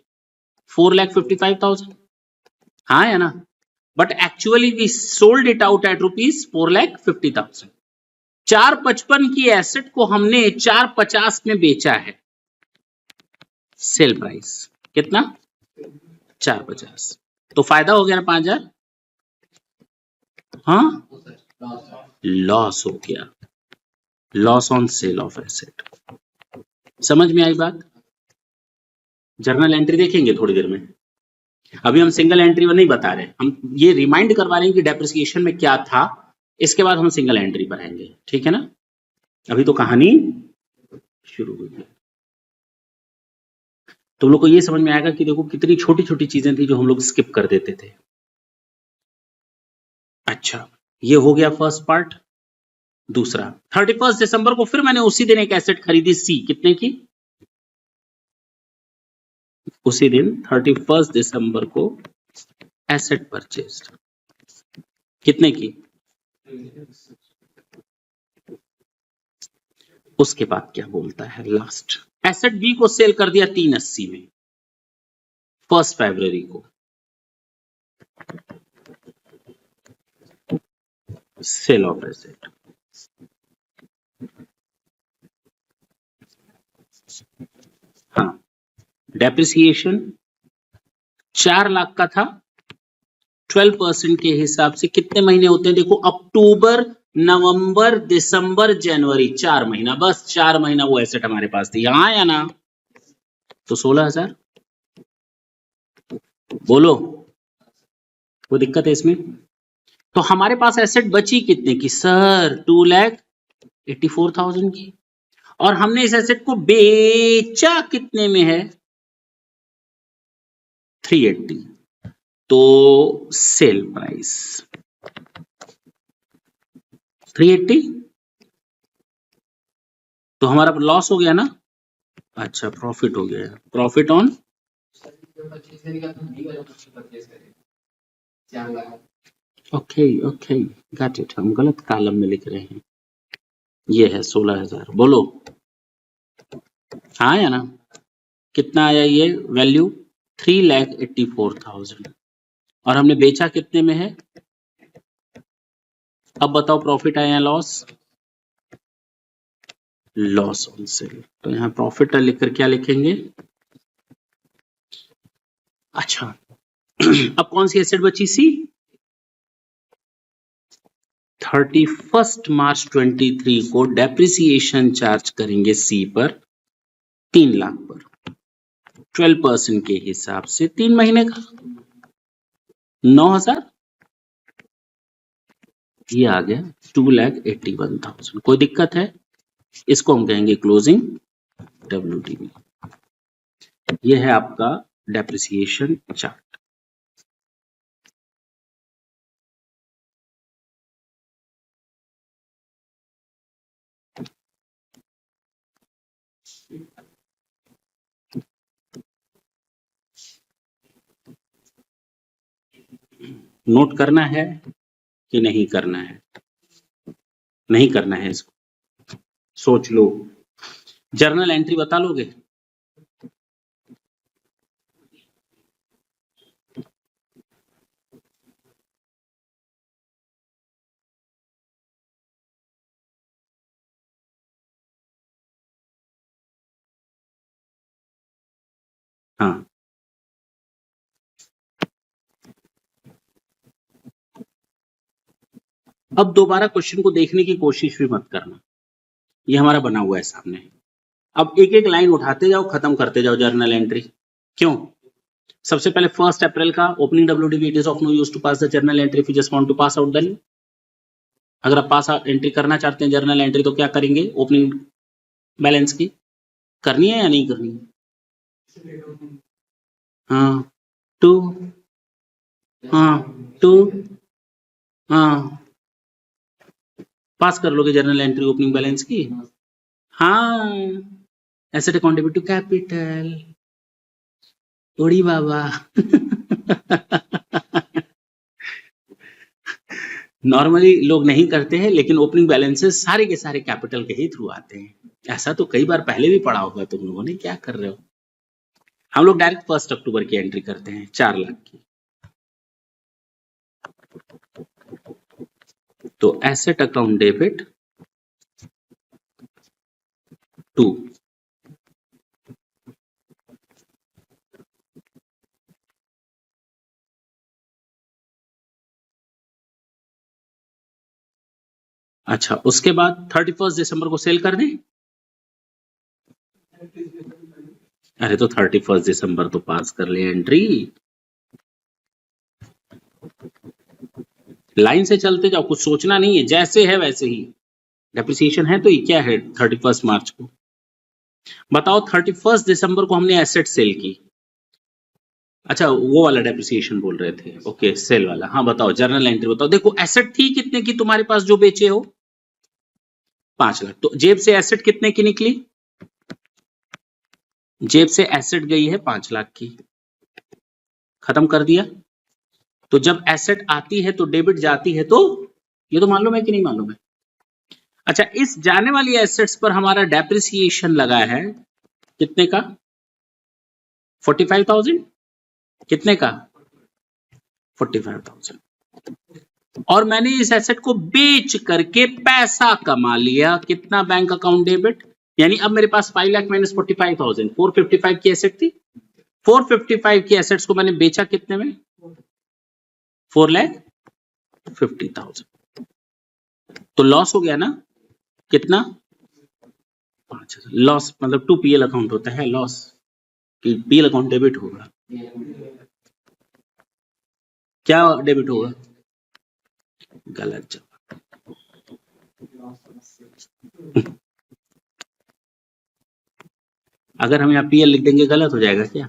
4,55,000। हाँ है ना, but actually we sold it out at rupees 4,50,000। 455 की एसेट को हमने 450 में बेचा है। सेल प्राइस कितना, 450। तो फायदा हो गया ना 5,000। हाँ, लॉस हो गया, loss on sale of asset. समझ में आई बात? जर्नल एंट्री देखेंगे थोड़ी देर में। अभी हम सिंगल एंट्री में नहीं बता रहे, हम ये रिमाइंड करवा रहे हैं कि डेप्रिसिएशन में क्या था, इसके बाद हम सिंगल एंट्री पर आएंगे। ठीक है ना, अभी तो कहानी शुरू हुई है। तुम लोग को ये समझ में आएगा कि देखो कितनी छोटी छोटी चीजें थी जो हम लोग स्किप कर देते थे। अच्छा, ये हो गया फर्स्ट पार्ट। दूसरा, 31 दिसंबर को फिर मैंने उसी दिन एक एसेट खरीदी, सी, कितने की, उसी दिन 31 दिसंबर को एसेट परचेज कितने की? उसके बाद क्या बोलता है लास्ट? एसेट बी को सेल कर दिया 380 में 1 फरवरी को, सेल ऑफ एसेट। हाँ, डेप्रिसिएशन 4 लाख का था, 12% के हिसाब से कितने महीने होते हैं? देखो, अक्टूबर, नवंबर, दिसंबर, जनवरी, 4 महीना, बस 4 महीना वो एसेट हमारे पास थी, यहां या ना? तो 16,000। बोलो, कोई दिक्कत है इसमें? तो हमारे पास एसेट बची कितने की सर? 2,84,000 की। और हमने इस एसेट को बेचा कितने में है? 380। तो सेल प्राइस 380। तो हमारा लॉस हो गया ना? अच्छा, प्रॉफिट हो गया। Profit on okay okay, got it. हम गलत कॉलम में लिख रहे हैं। ये है 16,000। बोलो, हाँ या ना? कितना आया ये वैल्यू? 3,84,000। और हमने बेचा कितने में है? अब बताओ, प्रॉफिट आया या लॉस? Loss on cell. तो यहाँ प्रॉफिट लिखकर क्या लिखेंगे? अच्छा, अब कौन सी एसेट बची? सी। 31 मार्च 23 को डेप्रिसिएशन चार्ज करेंगे सी पर 3 लाख पर, 12% के हिसाब से 3 महीने का 9,000। ये आ गया 2,81,000। कोई दिक्कत है? इसको हम कहेंगे क्लोजिंग WDV। ये है आपका डेप्रिसिएशन चार्ट। नोट करना है कि नहीं करना है? नहीं करना है, इसको सोच लो। जर्नल एंट्री बता लोगे? हाँ, अब दोबारा क्वेश्चन को देखने की कोशिश भी मत करना, ये हमारा बना हुआ है सामने। अब एक एक लाइन उठाते जाओ, खत्म करते जाओ जर्नल एंट्री। क्यों? सबसे पहले 1 अप्रैल का opening WDV, it is of no use to pass the journal entry if you just want to pass out the. अगर आप पास एंट्री करना चाहते हैं जर्नल एंट्री, तो क्या करेंगे? ओपनिंग बैलेंस की करनी है या नहीं करनी है? हाँ, 2, हाँ 2, हाँ, पास कर लोगे जर्नल एंट्री ओपनिंग बैलेंस की। हाँ, एसेट अकाउंटेबल टू कैपिटल। ओड़ी बाबा। नॉर्मली लोग नहीं करते हैं, लेकिन ओपनिंग बैलेंसेस सारे के सारे कैपिटल के ही थ्रू आते हैं। ऐसा तो कई बार पहले भी पढ़ा होगा तुम लोगों ने, क्या कर रहे हो? हम लोग डायरेक्ट 1 अक्टूबर की एंट्री करते हैं 4 लाख की। तो एसेट अकाउंट डेबिट टू अच्छा, उसके बाद 31 दिसंबर को सेल कर दें। अरे तो 31 दिसंबर तो पास कर ले एंट्री। लाइन से चलते जाओ, कुछ सोचना नहीं है, जैसे है वैसे ही। डेप्रिसिएशन है तो ये क्या है 31 मार्च को? बताओ, 31 दिसंबर को हमने एसेट सेल की। अच्छा, वो वाला डेप्रिसिएशन बोल रहे थे, ओके, सेल वाला। हाँ बताओ, जर्नल एंट्री बताओ। देखो, एसेट थी कितने की तुम्हारे पास जो बेचे हो? 5 लाख। तो जेब से एसेट कितने की निकली? जेब से एसेट गई है 5 लाख की। खत्म कर दिया। तो जब एसेट आती है तो डेबिट जाती है, तो ये तो मालूम है कि नहीं मालूम है? अच्छा, इस जाने वाली एसेट्स पर हमारा डेप्रिसिएशन लगा है कितने का? 45,000। कितने का? 45,000। और मैंने इस एसेट को बेच करके पैसा कमा लिया, कितना? Bank account debit. यानी अब मेरे पास 5 लाख माइनस 45,000, 455 की एसेट थी। 455 की एसेट्स को मैंने बेचा कितने में? 4,50,000। तो लॉस हो गया ना? कितना? 5,000। लॉस मतलब 2 पीएल अकाउंट होता है लॉस, कि पीएल अकाउंट डेबिट होगा। क्या डेबिट होगा? गलत जवाब। अगर हम यहाँ पीएल लिख देंगे गलत हो जाएगा क्या?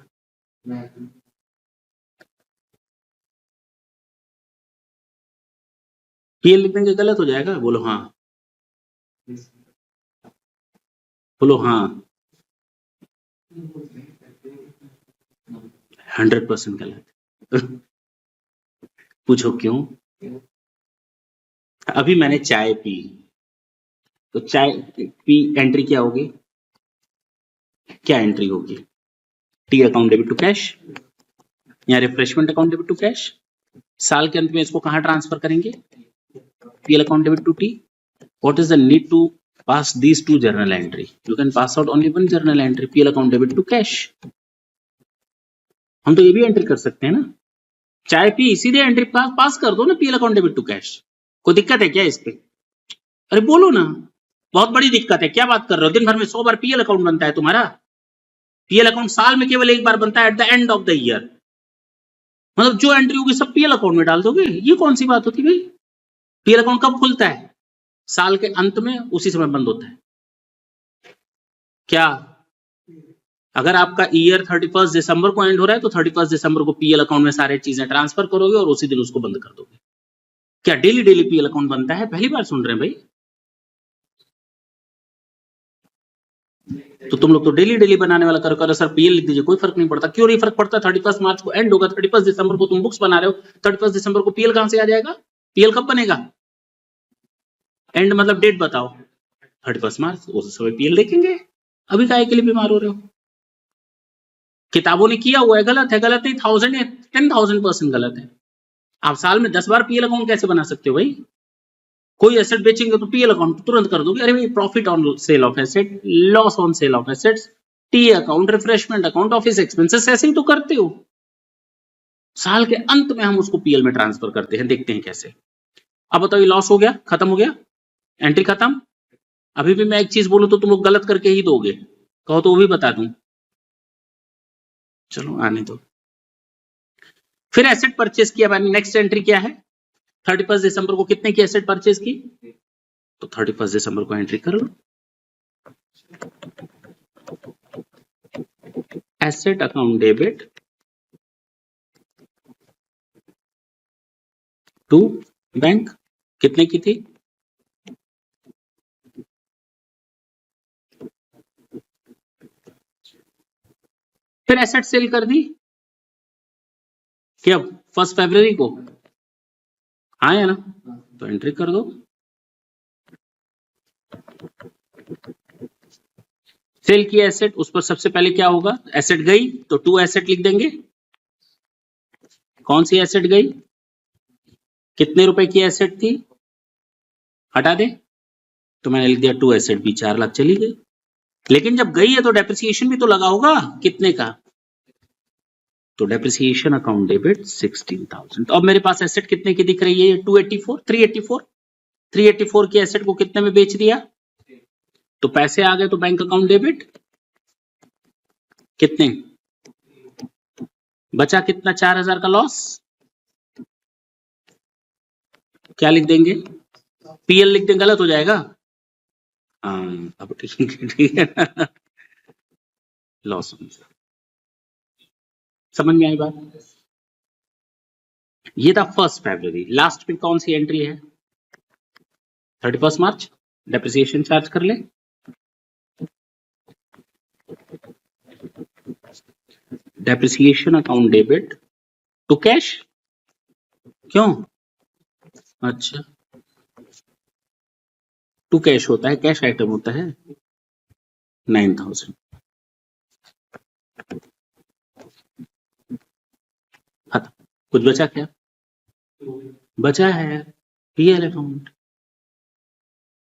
पीएल लिख देंगे गलत हो जाएगा? बोलो हाँ, बोलो हाँ। 100% गलत। पूछो क्यों? अभी मैंने चाय पी, तो चाय पी एंट्री क्या होगी? क्या एंट्री होगी? Tea account debit to cash, या refreshment account debit to cash. साल के अंत में इसको कहां ट्रांसफर करेंगे? PL account debit to tea. What is the need to pass these two journal entry? You can pass out only one journal entry, PL account debit to cash. हम तो ये भी एंट्री कर सकते हैं ना, चाय पी सीधे एंट्री पास कर दो ना, PL account debit to cash. कोई दिक्कत है क्या इस पे? अरे बोलो ना, बहुत बड़ी दिक्कत है, क्या बात कर रहे हो? दिन भर में 100 बार पीएल अकाउंट बनता है तुम्हारा? पीएल अकाउंट साल में केवल एक बार बनता है, at the end of the year. मतलब जो एंट्री होगी सब पीएल अकाउंट में डाल दोगे? ये कौन सी बात होती भाई? पीएल अकाउंट कब खुलता है? साल के अंत में, उसी समय बंद होता है। क्या अगर आपका ईयर 31 दिसंबर को एंड हो रहा है तो 31 दिसंबर को पीएल अकाउंट में सारे चीजें ट्रांसफर करोगे और उसी दिन उसको बंद कर दोगे? क्या डेली डेली पीएल अकाउंट बनता है? पहली बार सुन रहे हैं भाई। तो तुम लोग तो डेली डेली बनाने वाला करो सर पीएल लिख दीजिए, कोई फर्क नहीं पड़ता। क्यों नहीं फर्क पड़ता? 31 मार्च को एंड होगा, 31 दिसंबर को तुम बुक्स बना रहे हो, 31 दिसंबर को पीएल कहां से आ जाएगा? पीएल कब बनेगा? एंड मतलब डेट बताओ। 31 मार्च, उस समय पीएल देखेंगे। अभी काहे के लिए बीमार हो रहे हो? किताबों ने किया हुआ है, गलत है। गलत नहीं, 10,000% गलत है। आप साल में 10 बार पीएल अकाउंट कैसे बना सकते हो भाई? कोई एसेट बेचेंगे तो पीएल अकाउंट तुरंत कर दोगे। अरे भाई, profit on sale of asset, loss on sale of assets, T account, refreshment account, office expenses, ऐसे ही तो करते हो। साल के अंत में हम उसको पीएल में ट्रांसफर करते हैं, देखते हैं कैसे। अब बताओ, ये लॉस हो गया, खत्म हो गया, एंट्री खत्म। अभी भी मैं एक चीज बोलूं तो तुम लोग गलत करके ही दोगे, कहो तो वो भी बता दूं। चलो आने दो। फिर एसेट परचेज किया मैंने, नेक्स्ट एंट्री क्या है? 31 दिसंबर को कितने की एसेट परचेज की? तो 31 दिसंबर को एंट्री कर लो। Asset account debit to bank, कितने की थी? फिर एसेट सेल कर दी क्या? 1 फरवरी को। हाँ या ना? तो एंट्री कर दो। सेल की एसेट, उस पर सबसे पहले क्या होगा? एसेट गई तो टू एसेट लिख देंगे। कौन सी एसेट गई? कितने रुपए की एसेट थी? हटा दे, तो मैंने लिख दिया टू एसेट भी, 4 लाख चली गई। लेकिन जब गई है तो डेप्रिसिएशन भी तो लगा होगा, कितने का? तो डेप्रिसिएशन अकाउंट डेबिट 16,000। अब मेरे पास एसेट कितने की दिख रही है? 284, 384 की एसेट को कितने में बेच दिया? तो पैसे आ गए, तो बैंक अकाउंट डेबिट कितने बचा? कितना? 4,000 का लॉस। क्या लिख देंगे? पीएल लिख देंगे, गलत हो जाएगा। हाँ, अब ठीक है। लॉस समझ में आई बात? ये था 1 फरवरी। लास्ट पे कौन सी एंट्री है? 31 मार्च। डेप्रिसिएशन चार्ज कर ले। Depreciation account debit to cash, क्यों? अच्छा, टू कैश होता है, कैश आइटम होता है 9000। खत्म। कुछ बचा क्या? बचा है पीएल अकाउंट।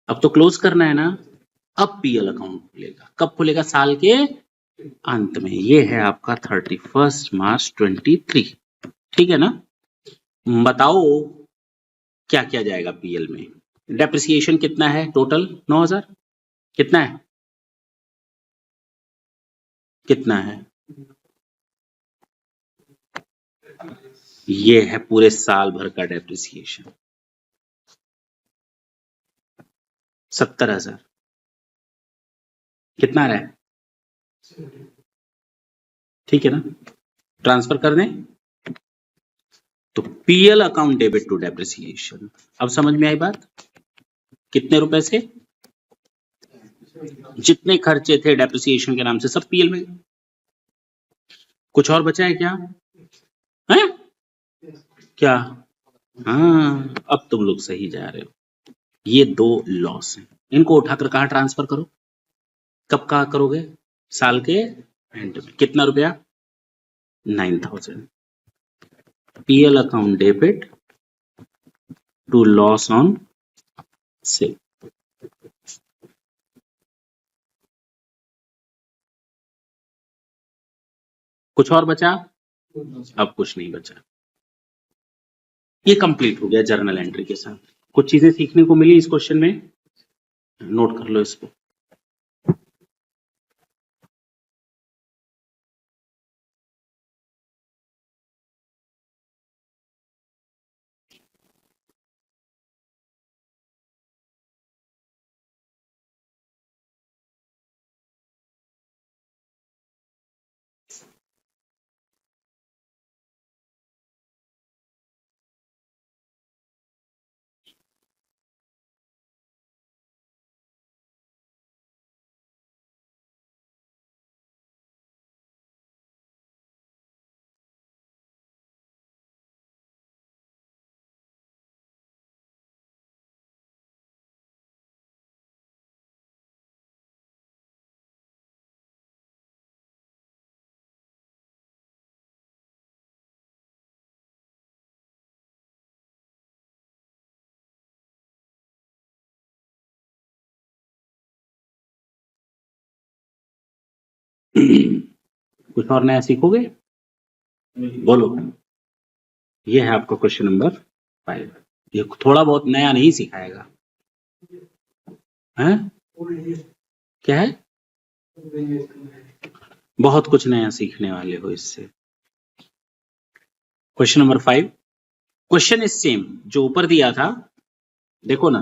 अब तो क्लोज करना है ना। अब पीएल अकाउंट खुलेगा, कब खुलेगा? साल के अंत में। ये है आपका 31 मार्च 23। ठीक है ना? बताओ क्या किया जाएगा पीएल में? डेप्रिसिएशन कितना है टोटल? 9000। कितना है? कितना है? ये है पूरे साल भर का डेप्रिसिएशन 70,000। कितना आ रहा है? ठीक है ना? ट्रांसफर कर दें तो PL account debit to depreciation. अब समझ में आई बात? कितने रुपए से? जितने खर्चे थे डेप्रिसिएशन के नाम से सब पीएल में। कुछ और बचा है क्या? है क्या? हाँ, अब तुम लोग सही जा रहे हो। ये दो लॉस हैं, इनको उठाकर कहाँ ट्रांसफर करो? कब कहाँ करोगे? साल के एंड में। कितना रुपया? 9000। PL account debit to loss on sale. कुछ और बचा? अब कुछ नहीं बचा। ये कंप्लीट हो गया जर्नल एंट्री के साथ। कुछ चीजें सीखने को मिली इस क्वेश्चन में, नोट कर लो इसको। कुछ और नया सीखोगे? बोलो। ये है आपका क्वेश्चन नंबर 5। ये थोड़ा बहुत नया नहीं सिखाएगा, हैं? क्या है? बहुत कुछ नया सीखने वाले हो इससे। Question number 5। Question is same, जो ऊपर दिया था देखो ना,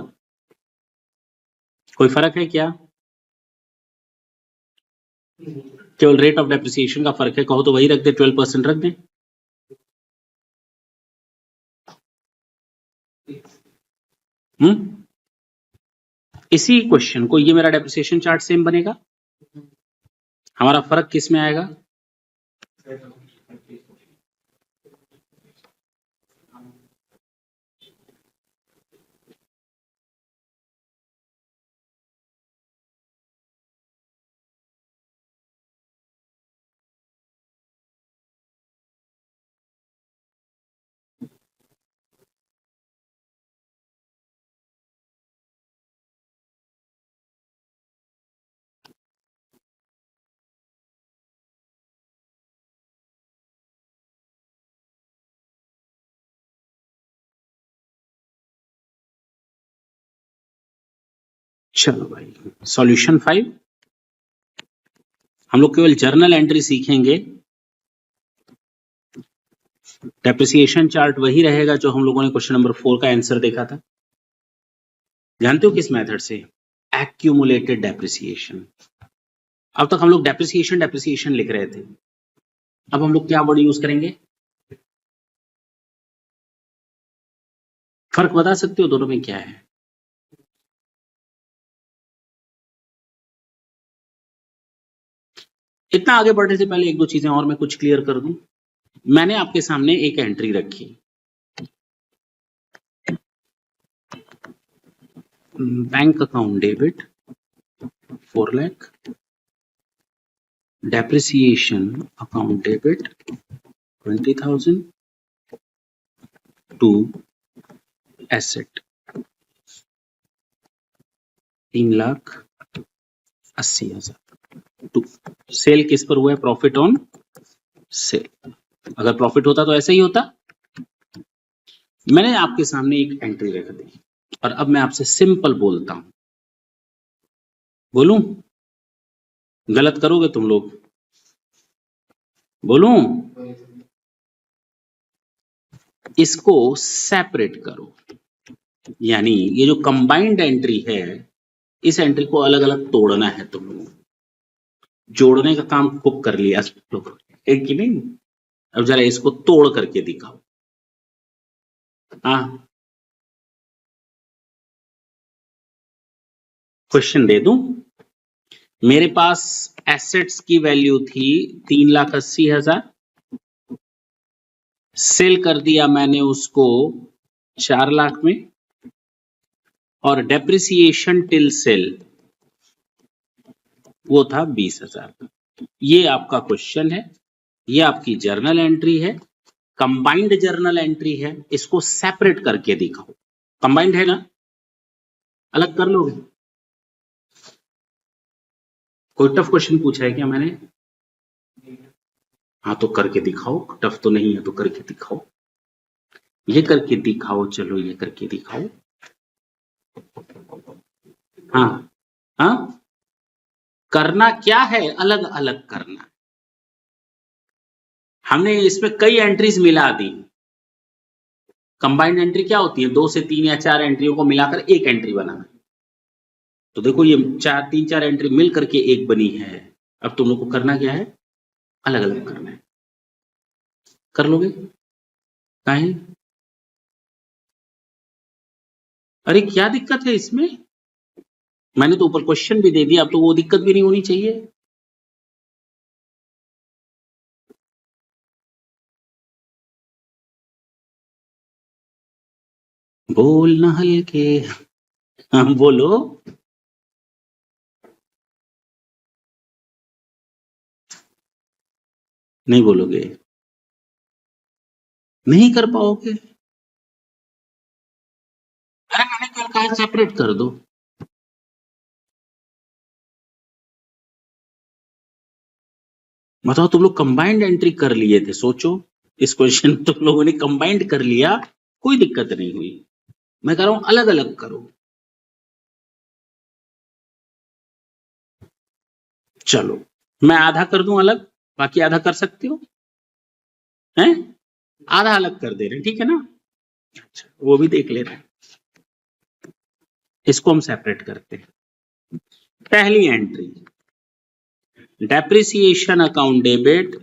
कोई फर्क है क्या? केवल रेट ऑफ डेप्रिसिएशन का फर्क है, कहो तो वही रख दे, 12% रख दे। इसी क्वेश्चन को, ये मेरा डेप्रिसिएशन चार्ट सेम बनेगा, हमारा फर्क किस में आएगा? चलो भाई, सॉल्यूशन 5। हम लोग केवल जर्नल एंट्री सीखेंगे, डेप्रिसिएशन चार्ट वही रहेगा जो हम लोगों ने क्वेश्चन नंबर 4 का आंसर देखा था। जानते हो किस मेथड से? Accumulated depreciation. अब तक हम लोग डेप्रिसिएशन डेप्रिसिएशन लिख रहे थे, अब हम लोग क्या वर्ड यूज करेंगे? फर्क बता सकते हो दोनों में क्या है? इतना आगे बढ़ने से पहले एक दो चीजें और मैं कुछ क्लियर कर दूं। मैंने आपके सामने एक एंट्री रखी, bank account debit 4 lakh, depreciation account debit 20,000 to asset 3,80,000 to sale. किस पर हुआ है? Profit on sale. अगर प्रॉफिट होता तो ऐसा ही होता। मैंने आपके सामने एक एंट्री रख दी और अब मैं आपसे सिंपल बोलता हूं, बोलूं? गलत करोगे तुम लोग? बोलूं? इसको सेपरेट करो, यानी ये जो कंबाइंड एंट्री है, इस एंट्री को अलग अलग तोड़ना है तुम लोगों को। जोड़ने का काम खूब कर लिया तुम लोगों ने, है कि नहीं? अब जरा इसको तोड़ करके दिखाओ। हाँ, क्वेश्चन दे दूं? मेरे पास एसेट्स की वैल्यू थी 3,80,000, सेल कर दिया मैंने उसको 4 लाख में, और डेप्रिसिएशन टिल सेल वो था 20,000। ये आपका क्वेश्चन है, ये आपकी जर्नल एंट्री है, कंबाइंड जर्नल एंट्री है। इसको सेपरेट करके दिखाओ। कंबाइंड है ना? अलग कर लोगे? कोई टफ क्वेश्चन पूछा है क्या मैंने? हाँ तो करके दिखाओ। टफ तो नहीं है तो करके दिखाओ। ये करके दिखाओ। चलो ये करके दिखाओ। हाँ हाँ, करना क्या है? अलग अलग करना। हमने इसमें कई एंट्रीज मिला दी। कंबाइंड एंट्री क्या होती है? 2 से 3 या 4 एंट्रियों को मिलाकर एक एंट्री बनाना। तो देखो ये 3-4 एंट्री मिल करके एक बनी है। अब तुम लोग को करना क्या है? अलग अलग करना है। कर लोगे? काहे? अरे क्या दिक्कत है इसमें? मैंने तो ऊपर क्वेश्चन भी दे दिया, अब तो वो दिक्कत भी नहीं होनी चाहिए। बोल न हल्के। हाँ बोलो। नहीं बोलोगे? नहीं कर पाओगे? अरे मैंने कल कहा सेपरेट कर दो। बताओ, तुम लोग कंबाइंड एंट्री कर लिए थे। सोचो, इस क्वेश्चन में तुम लोगों ने कंबाइंड कर लिया, कोई दिक्कत नहीं हुई। मैं कह रहा हूं अलग अलग करो। चलो मैं आधा कर दूं अलग, बाकी आधा कर सकते हो? हैं? आधा अलग कर दे रहे हैं, ठीक है ना? अच्छा, वो भी देख ले रहे हैं। इसको हम सेपरेट करते हैं। पहली entry, depreciation account debit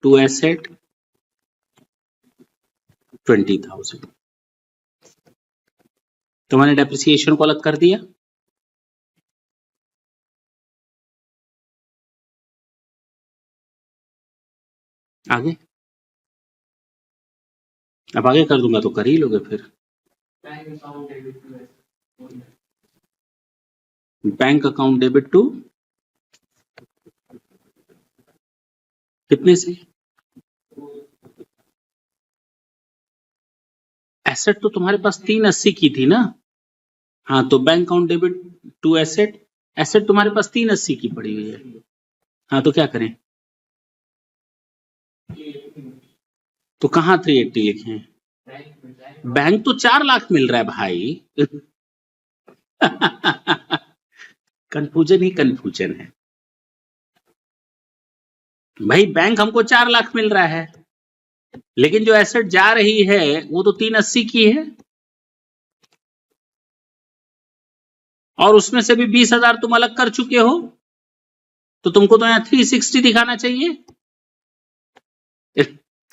to asset 20,000। तो मैंने डेप्रिसिएशन को अलग कर दिया। आगे, अब आगे कर दूंगा तो कर ही लोगे फिर। बैंक अकाउंट डेबिट टू कितने से? एसेट तो तुम्हारे पास 380 की थी ना? हाँ तो bank account debit to asset, asset तुम्हारे पास 380 की पड़ी हुई है। हाँ तो क्या करें? तो कहाँ 380 लिखे हैं? बैंक तो 4 लाख मिल रहा है भाई। कंफ्यूजन ही कंफ्यूजन है भाई। बैंक हमको 4 लाख मिल रहा है, लेकिन जो एसेट जा रही है वो तो 380 की है, और उसमें से भी 20,000 तुम अलग कर चुके हो। तो तुमको तो यहाँ 360 दिखाना चाहिए,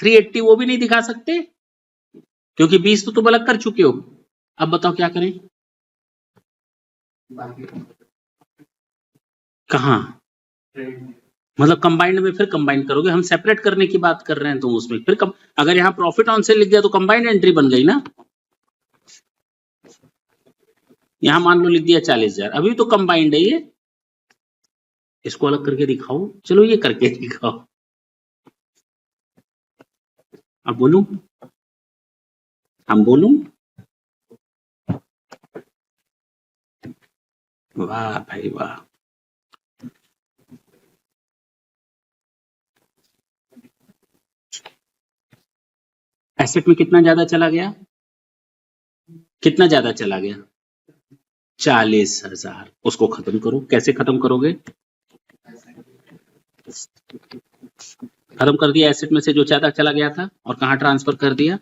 380 वो भी नहीं दिखा सकते, क्योंकि 20 तो तुम अलग कर चुके हो। अब बताओ क्या करें? कहाँ? मतलब कंबाइंड में फिर कंबाइंड करोगे? हम सेपरेट करने की बात कर रहे हैं, तुम उसमें फिर अगर यहाँ प्रॉफिट ऑन सेल लिख दिया तो कंबाइंड एंट्री बन गई ना। यहां मान लो लिख दिया 40,000, अभी तो कंबाइंड है ये, इसको अलग करके दिखाओ, चलो ये करके दिखाओ, अब बोलूं, हम बोलूं, वाह भाई वाह, एसेट में कितना ज्यादा चला गया, कितना ज्यादा चला गया, 40,000, उसको खत्म करो, कैसे खत्म करोगे, खत्म कर दिया एसेट में से जो ज्यादा चला गया था, और कहां ट्रांसफर कर दिया,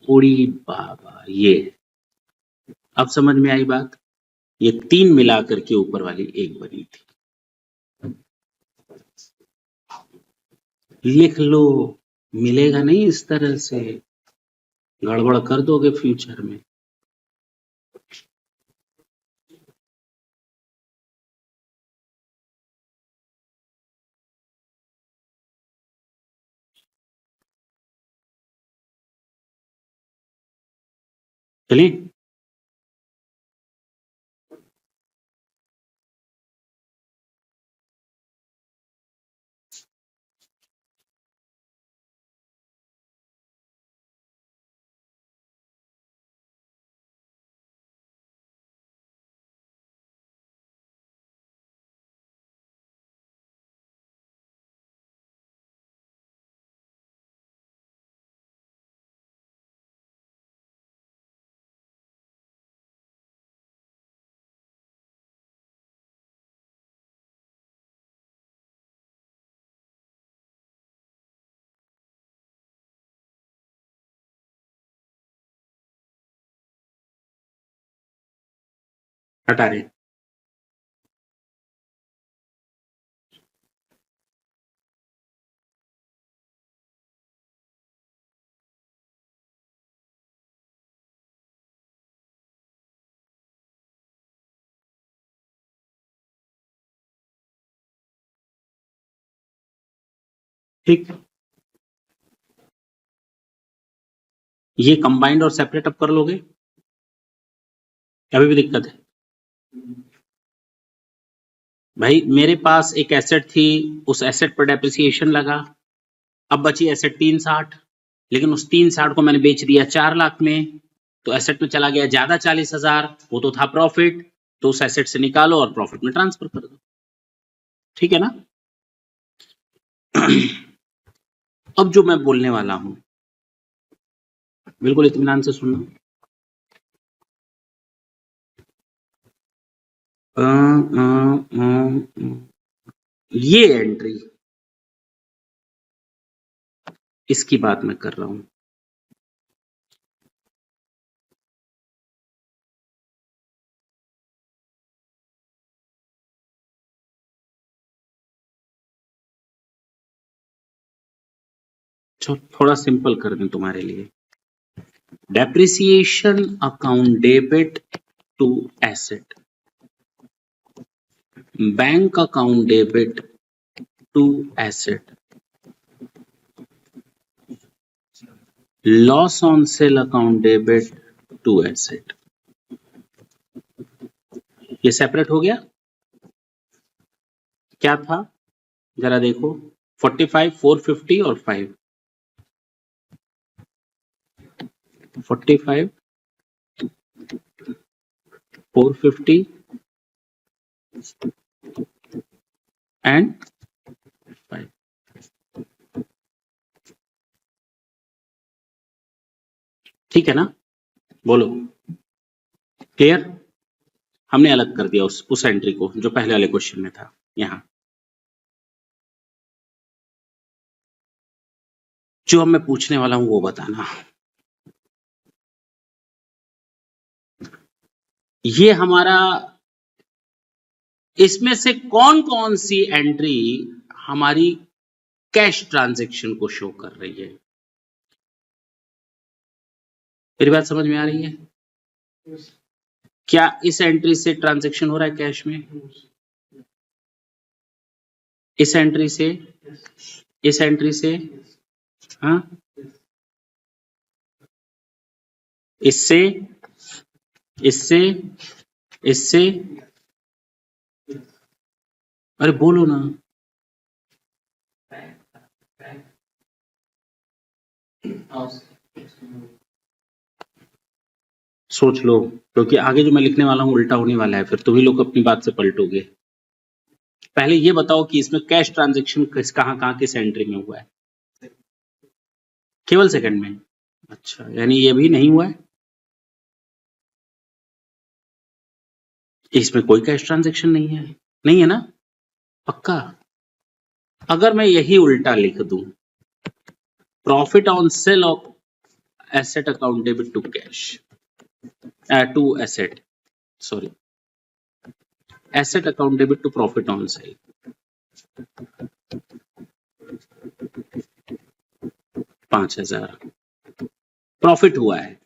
उड़ी बाबा, ये अब समझ में आई बात, ये 3 मिलाकर के ऊपर वाली 1 बनी थी, लिख लो, मिलेगा नहीं इस तरह से, गड़बड़ कर दोगे फ्यूचर में। चलिए, हटा रहे, ठीक, ये कंबाइंड और सेपरेट अब कर लोगे, अभी भी दिक्कत है, भाई मेरे पास एक एसेट थी, उस एसेट पर डेप्रिसिएशन लगा, अब बची एसेट 360, लेकिन उस 360 को मैंने बेच दिया 4 लाख में, तो एसेट में चला गया ज्यादा 40,000, वो तो था प्रॉफिट, तो उस एसेट से निकालो और प्रॉफिट में ट्रांसफर कर दो, ठीक है ना। अब जो मैं बोलने वाला हूं, बिल्कुल इत्मीनान से सुनना, ये एंट्री, इसकी बात मैं कर रहा हूं, थोड़ा सिंपल कर दें तुम्हारे लिए, depreciation account debit to asset, bank account debit to asset, loss on sale account debit to asset, ये सेपरेट हो गया, क्या था जरा देखो, 45, 450 और 5, 45, 450 एंड 5, ठीक है ना, बोलो, क्लियर, हमने अलग कर दिया उस एंट्री को जो पहले वाले क्वेश्चन में था, यहां जो अब मैं पूछने वाला हूं वो बताना, ये हमारा, इसमें से कौन कौन सी एंट्री हमारी कैश ट्रांजैक्शन को शो कर रही है, मेरी बात समझ में आ रही है, क्या इस एंट्री से ट्रांजैक्शन हो रहा है कैश में, इस एंट्री से, इस एंट्री से, हाँ, इससे इससे इससे, अरे बोलो ना। सोच लो, क्योंकि आगे जो मैं लिखने वाला हूं उल्टा होने वाला है, फिर तुम ही लोग अपनी बात से पलटोगे। पहले ये बताओ कि इसमें कैश ट्रांजैक्शन कहां कहां किस एंट्री में हुआ है? केवल सेकंड में। अच्छा, यानी ये भी नहीं हुआ है, इसमें कोई कैश ट्रांजैक्शन नहीं है, नहीं है ना? पक्का? अगर मैं यही उल्टा लिख दूं, profit on sale of asset account debit to cash, to asset, sorry, asset account debit to profit on sale, 5,000 profit हुआ है,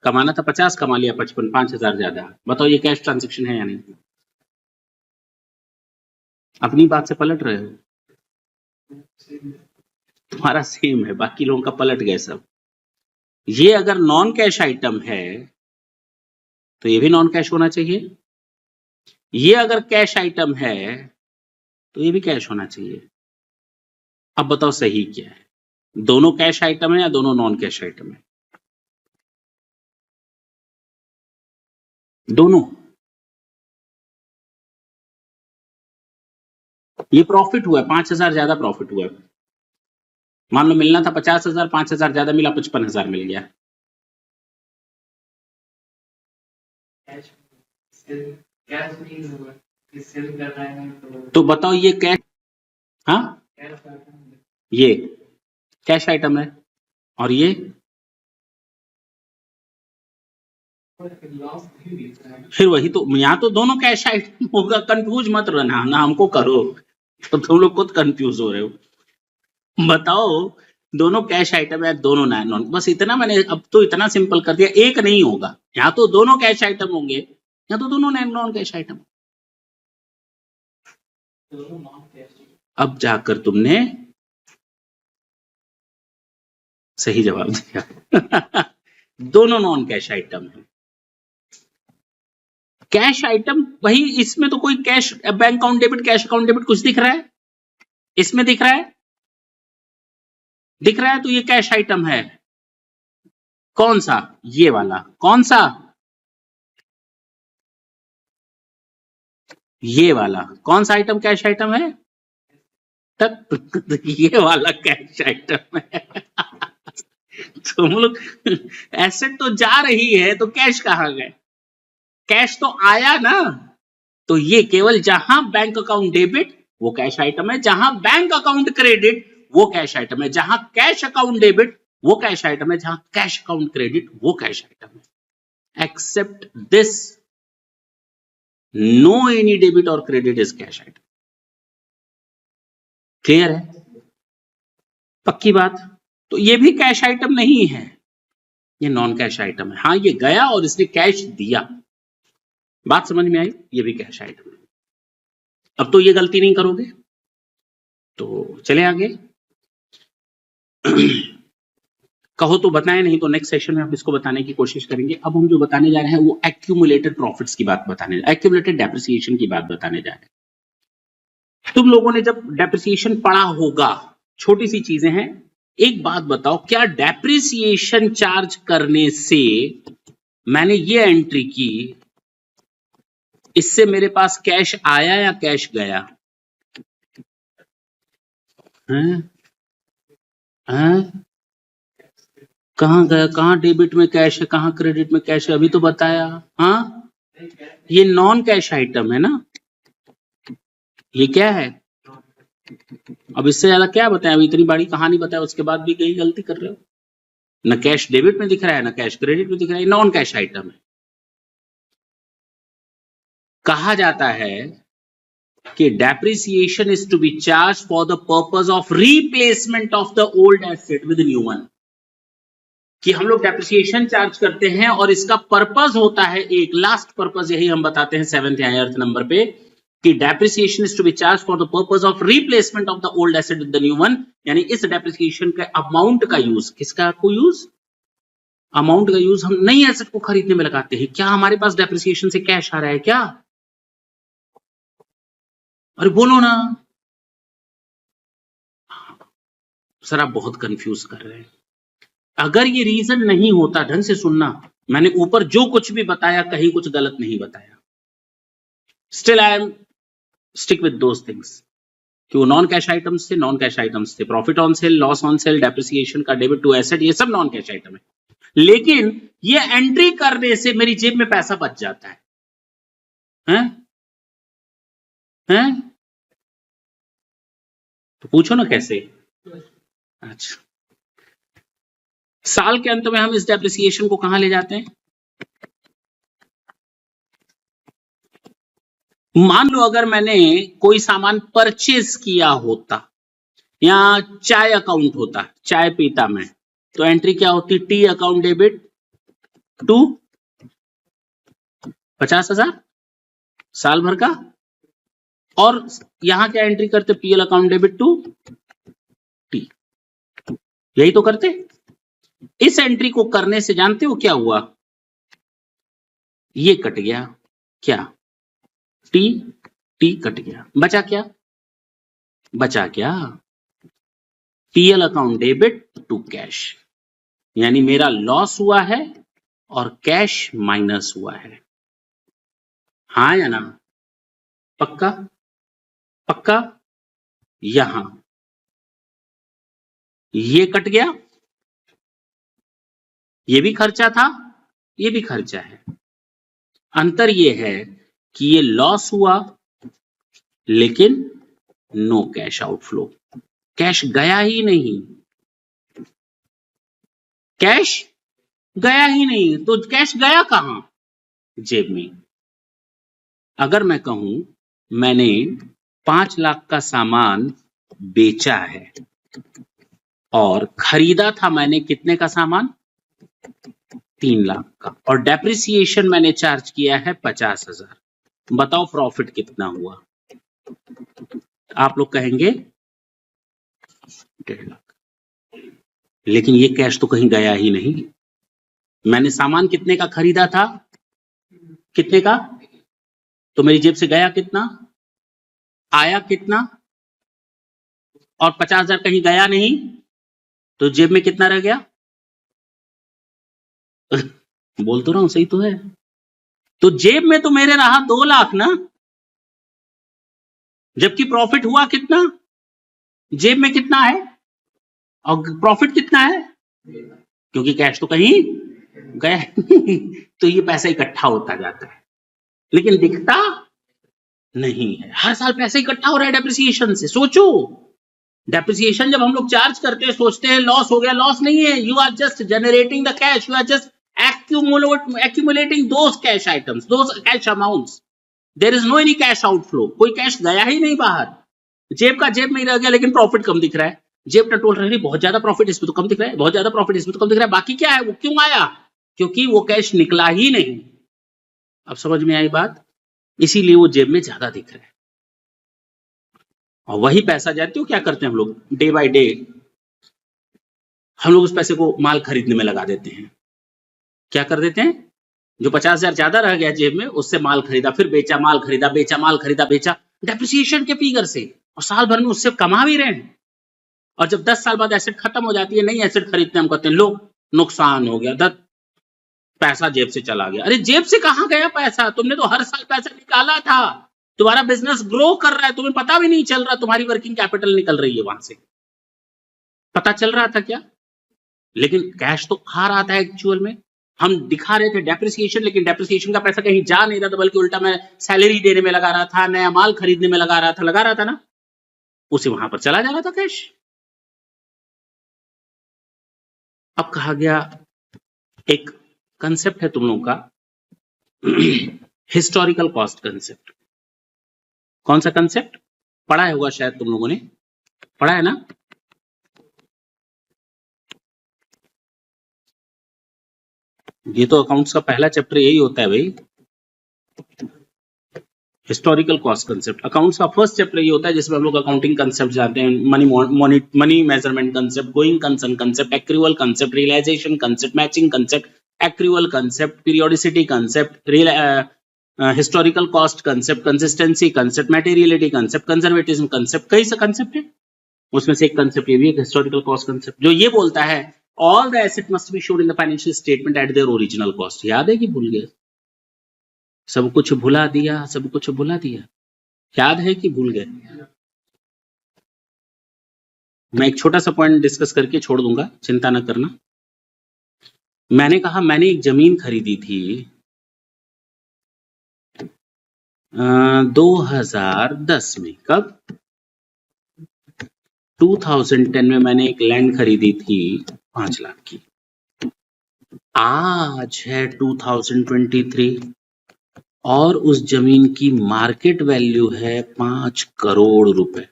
कमाना था 50, कमा लिया 55, 5,000 ज्यादा। बताओ ये कैश ट्रांजैक्शन है या नहीं? अपनी बात से पलट रहे हो? तुम्हारा सेम है, बाकी लोगों का पलट गए सब। ये अगर नॉन कैश आइटम है तो ये भी नॉन कैश होना चाहिए, ये अगर कैश आइटम है तो ये भी कैश होना चाहिए। अब बताओ सही क्या है? दोनों कैश आइटम है या दोनों नॉन कैश आइटम है? दोनों। ये प्रॉफिट हुआ है, 5,000 ज्यादा प्रॉफिट हुआ है। मान लो मिलना था 50,000, 5,000 ज्यादा मिला, 55,000 मिल गया। तो बताओ ये कैश, हाँ ये कैश आइटम है, और ये फिर वही तो, यहाँ तो दोनों कैश आइटम होगा, कंफ्यूज मत रहना ना, हमको करो तो तुम लोग खुद कंफ्यूज हो रहे हो। बताओ दोनों कैश आइटम है, दोनों नॉन, बस इतना मैंने अब तो इतना सिंपल कर दिया, एक नहीं होगा, यहाँ तो दोनों कैश आइटम होंगे, यहाँ तो दोनों नॉन कैश आइटम। अब जाकर तुमने सही जवाब दिया दोनों नॉन कैश आइटम है। कैश आइटम भाई, इसमें तो कोई cash, bank account debit, cash account debit कुछ दिख रहा है? इसमें दिख रहा है? दिख रहा है, तो ये कैश आइटम है। कौन सा? ये वाला। कौन सा? ये वाला। कौन सा आइटम कैश आइटम है? ये वाला कैश आइटम है तुम लोग, एसेट तो जा रही है तो कैश कहां गए? कैश तो आया ना। तो ये केवल जहां बैंक अकाउंट डेबिट वो कैश आइटम है, जहां बैंक अकाउंट क्रेडिट वो कैश आइटम है, जहां कैश अकाउंट डेबिट वो कैश आइटम है, जहां कैश अकाउंट क्रेडिट वो कैश आइटम है। Except this, no any debit और credit is cash item. Clear है? पक्की बात? तो ये भी कैश आइटम नहीं है, ये नॉन कैश आइटम है। हाँ, ये गया और इसने कैश दिया, बात समझ में आई? ये भी कैश आइटम है। अब तो ये गलती नहीं करोगे, तो चले आगे कहो तो बताएं, नहीं तो नेक्स्ट सेशन में हम इसको बताने की कोशिश करेंगे। अब हम जो बताने जा रहे हैं वो एक्यूमुलेटेड प्रॉफिट्स की बात बताने, एक्यूमुलेटेड डेप्रिसिएशन की बात बताने जा रहे हैं। तुम लोगों ने जब डेप्रिसिएशन पढ़ा होगा, छोटी सी चीजें हैं। एक बात बताओ, क्या डेप्रिसिएशन चार्ज करने से मैंने ये एंट्री की, इससे मेरे पास कैश आया या कैश गया? कहां गया? कहां डेबिट में कैश है, कहां क्रेडिट में कैश है? अभी तो बताया। हाँ, ये नॉन कैश आइटम है ना। ये क्या है? अब इससे ज्यादा क्या बताएं? अब इतनी बड़ी कहानी बताया, उसके बाद भी कहीं गलती कर रहे हो। न कैश डेबिट में दिख रहा है, न कैश क्रेडिट में दिख रहा है, नॉन कैश आइटम है। कहा जाता है कि depreciation is to be charge for the purpose of replacement of the old asset with new one. कि हम लोग डेप्रिसिएशन चार्ज करते हैं और इसका पर्पज होता है, एक लास्ट पर्पज यही हम बताते हैं 7th या 8th नंबर पे, कि depreciation is to be charge for the purpose of replacement of the old asset with the new one. यानी इस डेप्रिसिएशन के अमाउंट का यूज, किसका को यूज? अमाउंट का यूज हम नई एसेट को खरीदने में लगाते हैं। क्या हमारे पास डेप्रिसिएशन से कैश आ रहा है क्या? अरे बोलो ना। सर आप बहुत कंफ्यूज कर रहे हैं। अगर ये रीजन नहीं होता, ढंग से सुनना, मैंने ऊपर जो कुछ भी बताया कहीं कुछ गलत नहीं बताया, still I am stick with those things कि वो नॉन कैश आइटम्स थे, नॉन कैश आइटम्स थे, profit on cell, loss on cell, depreciation का डेबिट टू एसेट, ये सब नॉन कैश आइटम है। लेकिन ये एंट्री करने से मेरी जेब में पैसा बच जाता है, हैं? हैं? तो पूछो ना कैसे। अच्छा, साल के अंत में हम इस डेप्रिसिएशन को कहां ले जाते हैं? मान लो अगर मैंने कोई सामान परचेज किया होता, या चाय अकाउंट होता, चाय पीता मैं, तो एंट्री क्या होती? टी अकाउंट डेबिट टू 50,000 साल भर का, और यहां क्या एंट्री करते? PL account debit to T, यही तो करते। इस एंट्री को करने से जानते हो क्या हुआ? ये कट गया, क्या? टी, टी कट गया, बचा क्या? बचा क्या? PL account debit to cash, यानी मेरा लॉस हुआ है और कैश माइनस हुआ है। हाँ या ना? पक्का? पक्का? यहां ये कट गया, ये भी खर्चा था, ये भी खर्चा है। अंतर ये है कि ये लॉस हुआ लेकिन नो कैश आउटफ्लो, कैश गया ही नहीं, कैश गया ही नहीं। तो कैश गया कहां? जेब में। अगर मैं कहूं मैंने 5 लाख का सामान बेचा है और खरीदा था मैंने कितने का सामान? 3 लाख का, और डेप्रिसिएशन मैंने चार्ज किया है 50,000, बताओ प्रॉफिट कितना हुआ? आप लोग कहेंगे 1.5 लाख। लेकिन ये कैश तो कहीं गया ही नहीं। मैंने सामान कितने का खरीदा था? कितने का? तो मेरी जेब से गया कितना? आया कितना? और 50,000 कहीं गया नहीं, तो जेब में कितना रह गया? बोल तो रहा हूं, सही तो है। तो जेब में तो मेरे रहा 2 लाख ना, जबकि प्रॉफिट हुआ कितना? जेब में कितना है और प्रॉफिट कितना है? क्योंकि कैश तो कहीं गया नहीं। तो ये पैसा इकट्ठा होता जाता है लेकिन दिखता नहीं है। हर साल पैसा इकट्ठा हो रहा है डेप्रिसिएशन से। सोचो, डेप्रिसिएशन जब हम लोग चार्ज करते हैं सोचते हैं लॉस हो गया, लॉस नहीं है। You are just generating the cash, you are just accumulating those cash items, those cash amounts. There is no any cash outflow, कोई कैश गया ही नहीं बाहर, जेब का जेब में ही रह गया, लेकिन प्रॉफिट कम दिख रहा है। जेब टटोल रही, बहुत ज्यादा प्रॉफिट इसमें तो कम दिख रहा है, बहुत ज्यादा प्रॉफिट इसमें तो कम दिख रहा है, बाकी क्या है? वो क्यों आया? क्योंकि वो कैश निकला ही नहीं। अब समझ में आई बात? इसीलिए वो जेब में ज्यादा दिख रहा है। और वही पैसा जानते हो क्या करते हैं हम लोग? डे बाय डे हम लोग उस पैसे को माल खरीदने में लगा देते हैं। क्या कर देते हैं? जो 50,000 ज्यादा रह गया जेब में, उससे माल खरीदा, फिर बेचा, माल खरीदा, बेचा, माल खरीदा, बेचा, डेप्रिसिएशन के फिगर से, और साल भर में उससे कमा भी रहे हैं। और जब 10 साल बाद एसेट खत्म हो जाती है, नई एसेट खरीदते हैं, हम कहते हैं लो नुकसान हो गया, पैसा जेब से चला गया। अरे जेब से कहां गया पैसा? तुमने तो हर साल पैसा निकाला था, तुम्हारा बिजनेस ग्रो कर रहा है, तुम्हें पता भी नहीं चल रहा, तुम्हारी वर्किंग कैपिटल निकल रही है वहां से, पता चल रहा था क्या? लेकिन कैश तो आ रहा था एक्चुअल में। हम दिखा रहे थे डेप्रिसिएशन, लेकिन डेप्रिसिएशन का पैसा कहीं जा नहीं रहा था, बल्कि उल्टा मैं सैलरी देने में लगा रहा था, नया माल खरीदने में लगा रहा था ना, उसे वहां पर चला जा रहा था कैश। अब कहा गया एक कंसेप्ट है तुम लोगों का, हिस्टोरिकल कॉस्ट कंसेप्ट। कौन सा कंसेप्ट? पढ़ा है होगा शायद, तुम लोगों ने पढ़ा है ना? ये तो अकाउंट्स का पहला चैप्टर यही होता है भाई, हिस्टोरिकल कॉस्ट कंसेप्ट अकाउंट्स का फर्स्ट चैप्टर ये होता है जिसमें हम लोग अकाउंटिंग कंसेप्ट जानते हैं, money measurement concept, going concern concept, accrual concept, realization concept, matching concept, accrual concept, periodicity concept, historical cost concept, consistency concept, materiality concept, conservatism concept, कई से कंसेप्ट है। उसमें से एक कंसेप्ट ये भी है हिस्टोरिकल कॉस्ट कंसेप्ट, जो ये बोलता है all the asset must be showed in the financial statement at their original cost. याद है कि भूल गए? सब कुछ भुला दिया, सब कुछ भुला दिया। याद है कि भूल गए? मैं एक छोटा सा पॉइंट डिस्कस करके छोड़ दूंगा, चिंता न करना। मैंने कहा मैंने एक जमीन खरीदी थी 2010 में। कब? 2010 में मैंने एक लैंड खरीदी थी 5 लाख की। आज है 2023 और उस जमीन की मार्केट वैल्यू है 5 करोड़ रुपए।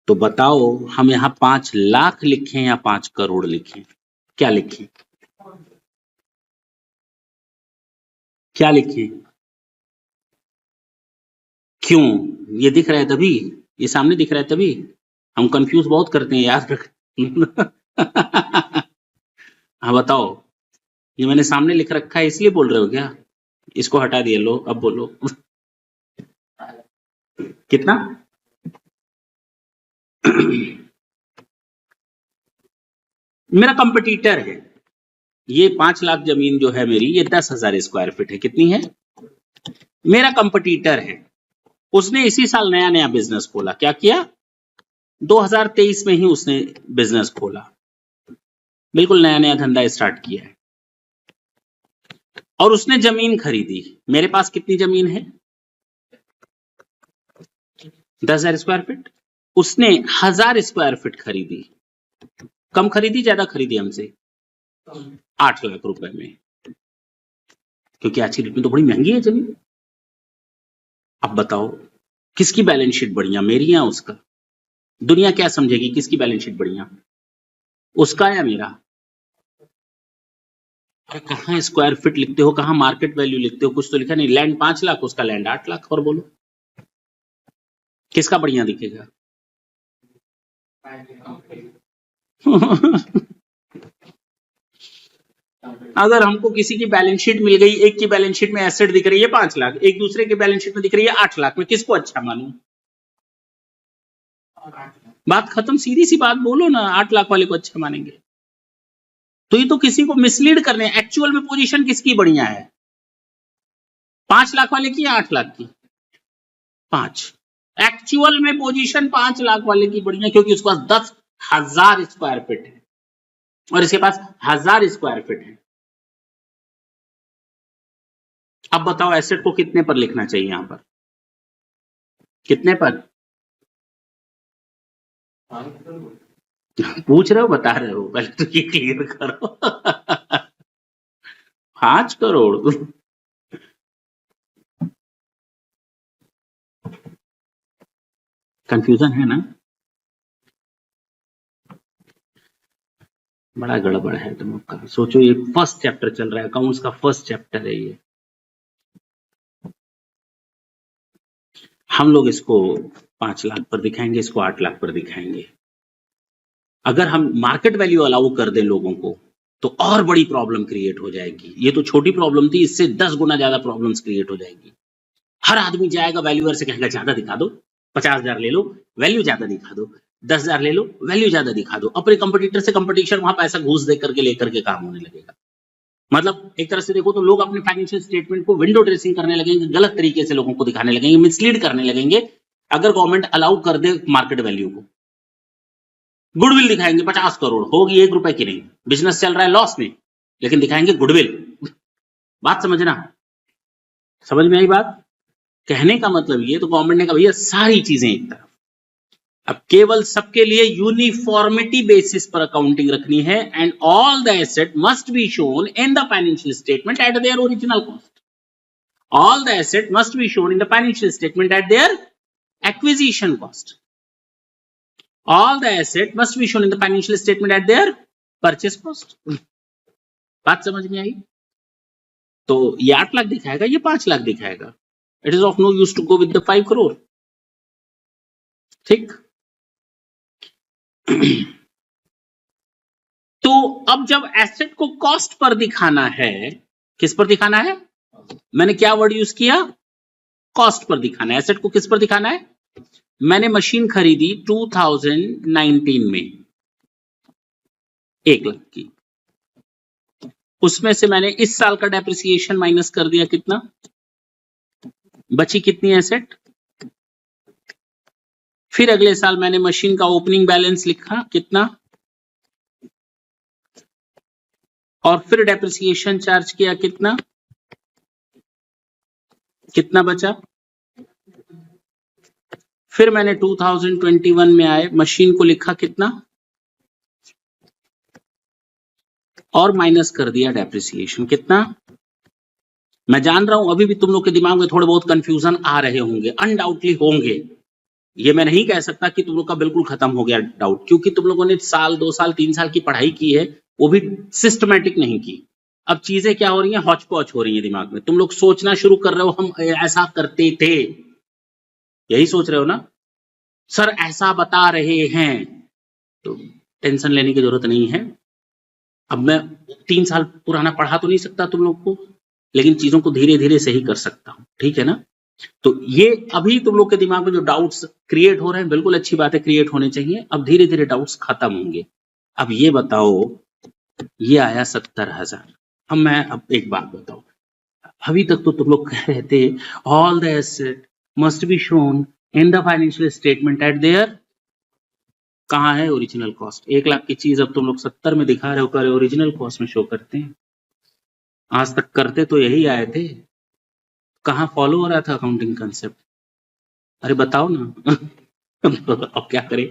तो बताओ हम यहां 5 लाख लिखें या 5 करोड़ लिखें? क्या लिखें? क्या लिखें? क्यों? ये दिख रहा है तभी, ये सामने दिख रहा है तभी। हम कंफ्यूज बहुत करते हैं यार। हाँ बताओ, ये मैंने सामने लिख रखा है इसलिए बोल रहे हो क्या? इसको हटा दिया, लो अब बोलो। कितना? मेरा कंपटीटर है ये। 5 लाख जमीन जो है मेरी, ये 10,000 स्क्वायर फीट है। कितनी है? मेरा कंपटीटर है, उसने इसी साल नया नया बिजनेस खोला। क्या किया? 2023 में ही उसने बिजनेस खोला, बिल्कुल नया नया धंधा स्टार्ट किया है और उसने जमीन खरीदी। मेरे पास कितनी जमीन है? 10,000 स्क्वायर फीट। उसने 1,000 स्क्वायर फीट खरीदी। कम खरीदी ज्यादा खरीदी हमसे? 8 लाख रुपए में, क्योंकि आज की डेट में तो बड़ी महंगी है जमीन। अब बताओ किसकी बैलेंस शीट बढ़िया, मेरी या उसका? दुनिया क्या समझेगी किसकी बैलेंस शीट बढ़िया, उसका या मेरा? अरे कहाँ स्क्वायर फीट लिखते हो, कहाँ मार्केट वैल्यू लिखते हो? कुछ तो लिखा नहीं। लैंड 5 लाख, उसका लैंड 8 लाख। और बोलो किसका बढ़िया दिखेगा? अगर हमको किसी की बैलेंस शीट मिल गई, एक की बैलेंस शीट में एसेट दिख रही है 5 लाख, एक दूसरे की बैलेंस शीट में दिख रही है 8 लाख, में किसको अच्छा मानूं? बात खत्म, सीधी सी बात बोलो ना, 8 लाख वाले को अच्छा मानेंगे? तो ये तो किसी को मिसलीड करने। एक्चुअल में पोजीशन किसकी बढ़िया है? 5 लाख वाले की या 8 लाख की? 5। एक्चुअल में पोजीशन 5 लाख वाले की बढ़िया, क्योंकि उसके पास 10,000 स्क्वायर फीट है और इसके पास 1,000 स्क्वायर फीट है। अब बताओ एसेट को कितने पर लिखना चाहिए? यहां पर कितने पर पूछ रहे हो, बता रहे हो? पहले तो ये क्लियर करो। 5 करोड़। कंफ्यूजन है ना? बड़ा गड़बड़ है तुम लोग का। सोचो ये फर्स्ट चैप्टर चल रहा है, अकाउंट्स का फर्स्ट चैप्टर है ये। हम लोग इसको 5 लाख पर दिखाएंगे, इसको 8 लाख पर दिखाएंगे। अगर हम मार्केट वैल्यू अलाउ कर दें लोगों को तो और बड़ी प्रॉब्लम क्रिएट हो जाएगी। ये तो छोटी प्रॉब्लम थी, इससे 10 गुना ज्यादा प्रॉब्लम्स क्रिएट हो जाएगी। हर आदमी जाएगा वैल्यूअर से कहेगा ज्यादा दिखा दो, 50,000 ले लो, वैल्यू ज्यादा दिखा दो, 10,000 ले लो, वैल्यू ज्यादा दिखा दो। अपने कंपटीटर से कंपटीशन, वहां पैसा घूस दे करके लेकर के काम होने लगेगा। मतलब एक तरह से देखो तो लोग अपने फाइनेंशियल स्टेटमेंट को विंडो ड्रेसिंग करने लगेंगे, गलत तरीके से लोगों को दिखाने लगेंगे, मिसलीड करने लगेंगे। अगर गवर्नमेंट अलाउ कर दे मार्केट वैल्यू को, गुडविल दिखाएंगे 50 करोड़, होगी 1 रुपए की नहीं, बिजनेस चल रहा है लॉस में, लेकिन दिखाएंगे गुडविल। बात समझना, समझ में आई बात? कहने का मतलब ये, तो गवर्नमेंट ने कहा भैया सारी चीजें एक तरफ, अब केवल सबके लिए यूनिफॉर्मिटी बेसिस पर अकाउंटिंग रखनी है। And all the asset must be shown in the financial statement at their original cost. All the asset must be shown in the financial statement at there acquisition cost. All the asset must be shown in the financial statement at there purchase cost. बात समझ में आई? तो ये 8 लाख दिखाएगा, ये 5 लाख दिखाएगा। It is of no use to go with the 5 crore. ठीक। तो अब जब एसेट को कॉस्ट पर दिखाना है, किस पर दिखाना है? मैंने क्या वर्ड यूज किया? कॉस्ट पर दिखाना है। एसेट को किस पर दिखाना है? मैंने मशीन खरीदी 2019 में 1 लाख की, उसमें से मैंने इस साल का डेप्रिसिएशन माइनस कर दिया, कितना बची? कितनी एसेट? फिर अगले साल मैंने मशीन का ओपनिंग बैलेंस लिखा, कितना, और फिर डेप्रिसिएशन चार्ज किया, कितना बचा? फिर मैंने 2021 में आए, मशीन को लिखा कितना, और माइनस कर दिया डेप्रिसिएशन, कितना। मैं जान रहा हूं अभी भी तुम लोग के दिमाग में थोड़े बहुत कंफ्यूजन आ रहे होंगे, अनडाउटली होंगे। ये मैं नहीं कह सकता कि तुम लोग का बिल्कुल खत्म हो गया डाउट, क्योंकि तुम लोगों ने साल 2 साल 3 साल की पढ़ाई की है, वो भी सिस्टमैटिक नहीं की। अब चीजें क्या हो रही हैं? हौच पौच हो रही है दिमाग में। तुम लोग सोचना शुरू कर रहे हो हम ऐसा करते थे, यही सोच रहे हो ना सर, ऐसा बता रहे हैं। तो टेंशन लेने की जरूरत नहीं है। अब मैं 3 साल पुराना पढ़ा तो नहीं सकता तुम लोग को, लेकिन चीजों को धीरे धीरे सही कर सकता हूं, ठीक है ना। तो ये अभी तुम लोग के दिमाग में जो डाउट्स क्रिएट हो रहे हैं, बिल्कुल अच्छी बात है, क्रिएट होने चाहिए। अब धीरे धीरे डाउट्स खत्म होंगे। अब ये बताओ, ये आया 70,000। अब मैं एक बात बताओ, अभी तक तो तुम लोग कह रहे थे all the asset must be shown in the financial statement at there, कहाँ है ओरिजिनल कॉस्ट? 1 लाख की चीज अब तुम लोग 70 में दिखा रहे हो, कर ओरिजिनल कॉस्ट में शो करते हैं। आज तक करते तो यही आए थे, कहाँ फॉलो हो रहा था अकाउंटिंग कंसेप्ट? अरे बताओ ना। अब क्या करें?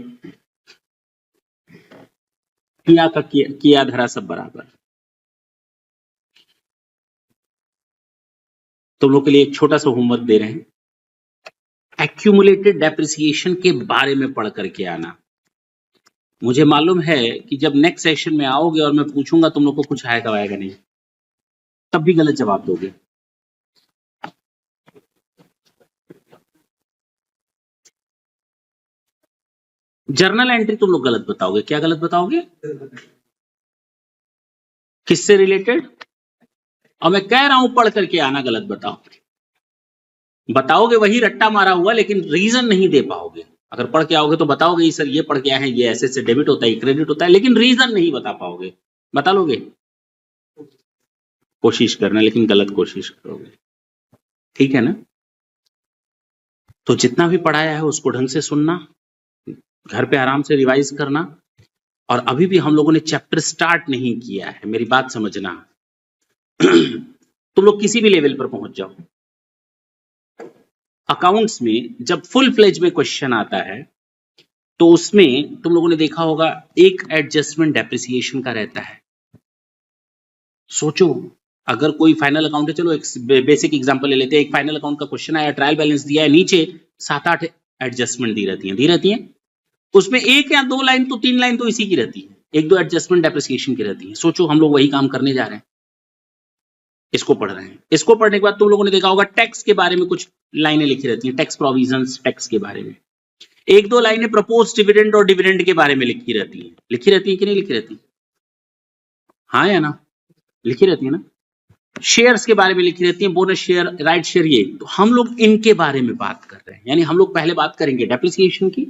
किया धरा सब बराबर। तुम लोग के लिए एक छोटा सा होमवर्क दे रहे हैं, एक्यूमुलेटेड डेप्रिसिएशन के बारे में पढ़ करके आना। मुझे मालूम है कि जब नेक्स्ट सेशन में आओगे और मैं पूछूंगा तुम लोग को कुछ आएगा नहीं, तब भी गलत जवाब दोगे। जर्नल एंट्री तुम लोग गलत बताओगे। क्या गलत बताओगे? किससे रिलेटेड? और मैं कह रहा हूं पढ़ करके आना, गलत बताओगे वही रट्टा मारा हुआ, लेकिन रीजन नहीं दे पाओगे। अगर पढ़ के आओगे तो बताओगे सर ये पढ़ के आए हैं, ये ऐसे से डेबिट होता है, क्रेडिट होता है, लेकिन रीजन नहीं बता पाओगे। बता लोगे? कोशिश करना, लेकिन गलत कोशिश करोगे, ठीक है ना। तो जितना भी पढ़ाया है उसको ढंग से सुनना, घर पे आराम से रिवाइज करना। और अभी भी हम लोगों ने चैप्टर स्टार्ट नहीं किया है, मेरी बात समझना। तुम लोग किसी भी लेवल पर पहुंच जाओ, अकाउंट्स में जब फुल फ्लेज में क्वेश्चन आता है तो उसमें तुम लोगों ने देखा होगा एक एडजस्टमेंट डेप्रिसिएशन का रहता है। सोचो, अगर कोई फाइनल अकाउंट है, चलो एक बेसिक एग्जांपल ले लेते हैं, एक फाइनल अकाउंट का क्वेश्चन आया, ट्रायल बैलेंस दिया है, नीचे 7-8 एडजस्टमेंट दी रहती हैं। उसमें 1 या 2 लाइन तो 3 लाइन तो इसी की रहती है, 1-2 एडजस्टमेंट डेप्रिसिएशन की रहती है। सोचो हम लोग वही काम करने जा रहे हैं, इसको पढ़ रहे हैं। इसको पढ़ने के बाद तुम लोगों ने देखा होगा टैक्स के बारे में कुछ लाइनें लिखी रहती हैं, टैक्स प्रोविजंस, टैक्स के बारे में 1-2 लाइनें प्रपोज डिविडेंड और डिविडेंड के बारे में लिखी रहती है कि नहीं लिखी रहती? हाँ या ना? लिखी रहती है ना। शेयर्स के बारे में लिखी रहती है, बोनस शेयर, राइट शेयर, ये तो हम लोग इनके बारे में बात कर रहे हैं। यानी हम लोग पहले बात करेंगे डेप्रिसिएशन की,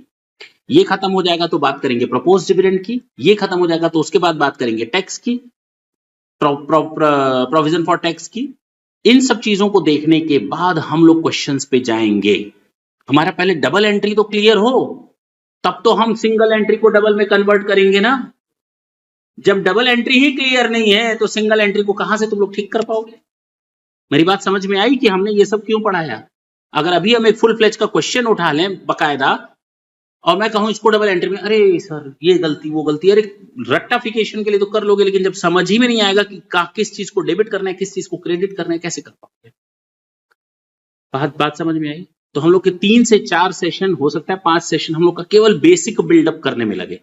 ये खत्म हो जाएगा तो बात करेंगे प्रपोज डिविडेंड की, ये खत्म हो जाएगा तो उसके बाद बात करेंगे टैक्स की, प्रोविजन फॉर टैक्स की। इन सब चीजों को देखने के बाद हम लोग क्वेश्चंस पे जाएंगे। हमारा पहले डबल एंट्री तो क्लियर हो, तब तो हम सिंगल एंट्री को डबल में कन्वर्ट करेंगे ना। जब डबल एंट्री ही क्लियर नहीं है तो सिंगल एंट्री को कहां से तुम लोग ठीक कर पाओगे? मेरी बात समझ में आई कि हमने ये सब क्यों पढ़ाया? अगर अभी हम एक फुल फ्लेज का क्वेश्चन उठा लें बकायदा और मैं कहूं इसको डबल एंट्री में, अरे सर ये गलती वो गलती, अरे रेक्टिफिकेशन के लिए तो कर लोगे, लेकिन जब समझ ही में नहीं आएगा कि किस चीज को डेबिट करना है, किस चीज को क्रेडिट करना है, कैसे कर पाओगे? बात समझ में आई? तो हम लोग के 3 से 4 सेशन, हो सकता है 5 सेशन हम लोग का केवल बेसिक बिल्डअप करने में लगे।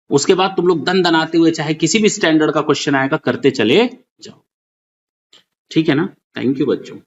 उसके बाद तुम लोग दन दनाते हुए चाहे किसी भी स्टैंडर्ड का क्वेश्चन आएगा करते चले जाओ, ठीक है ना। थैंक यू बच्चों।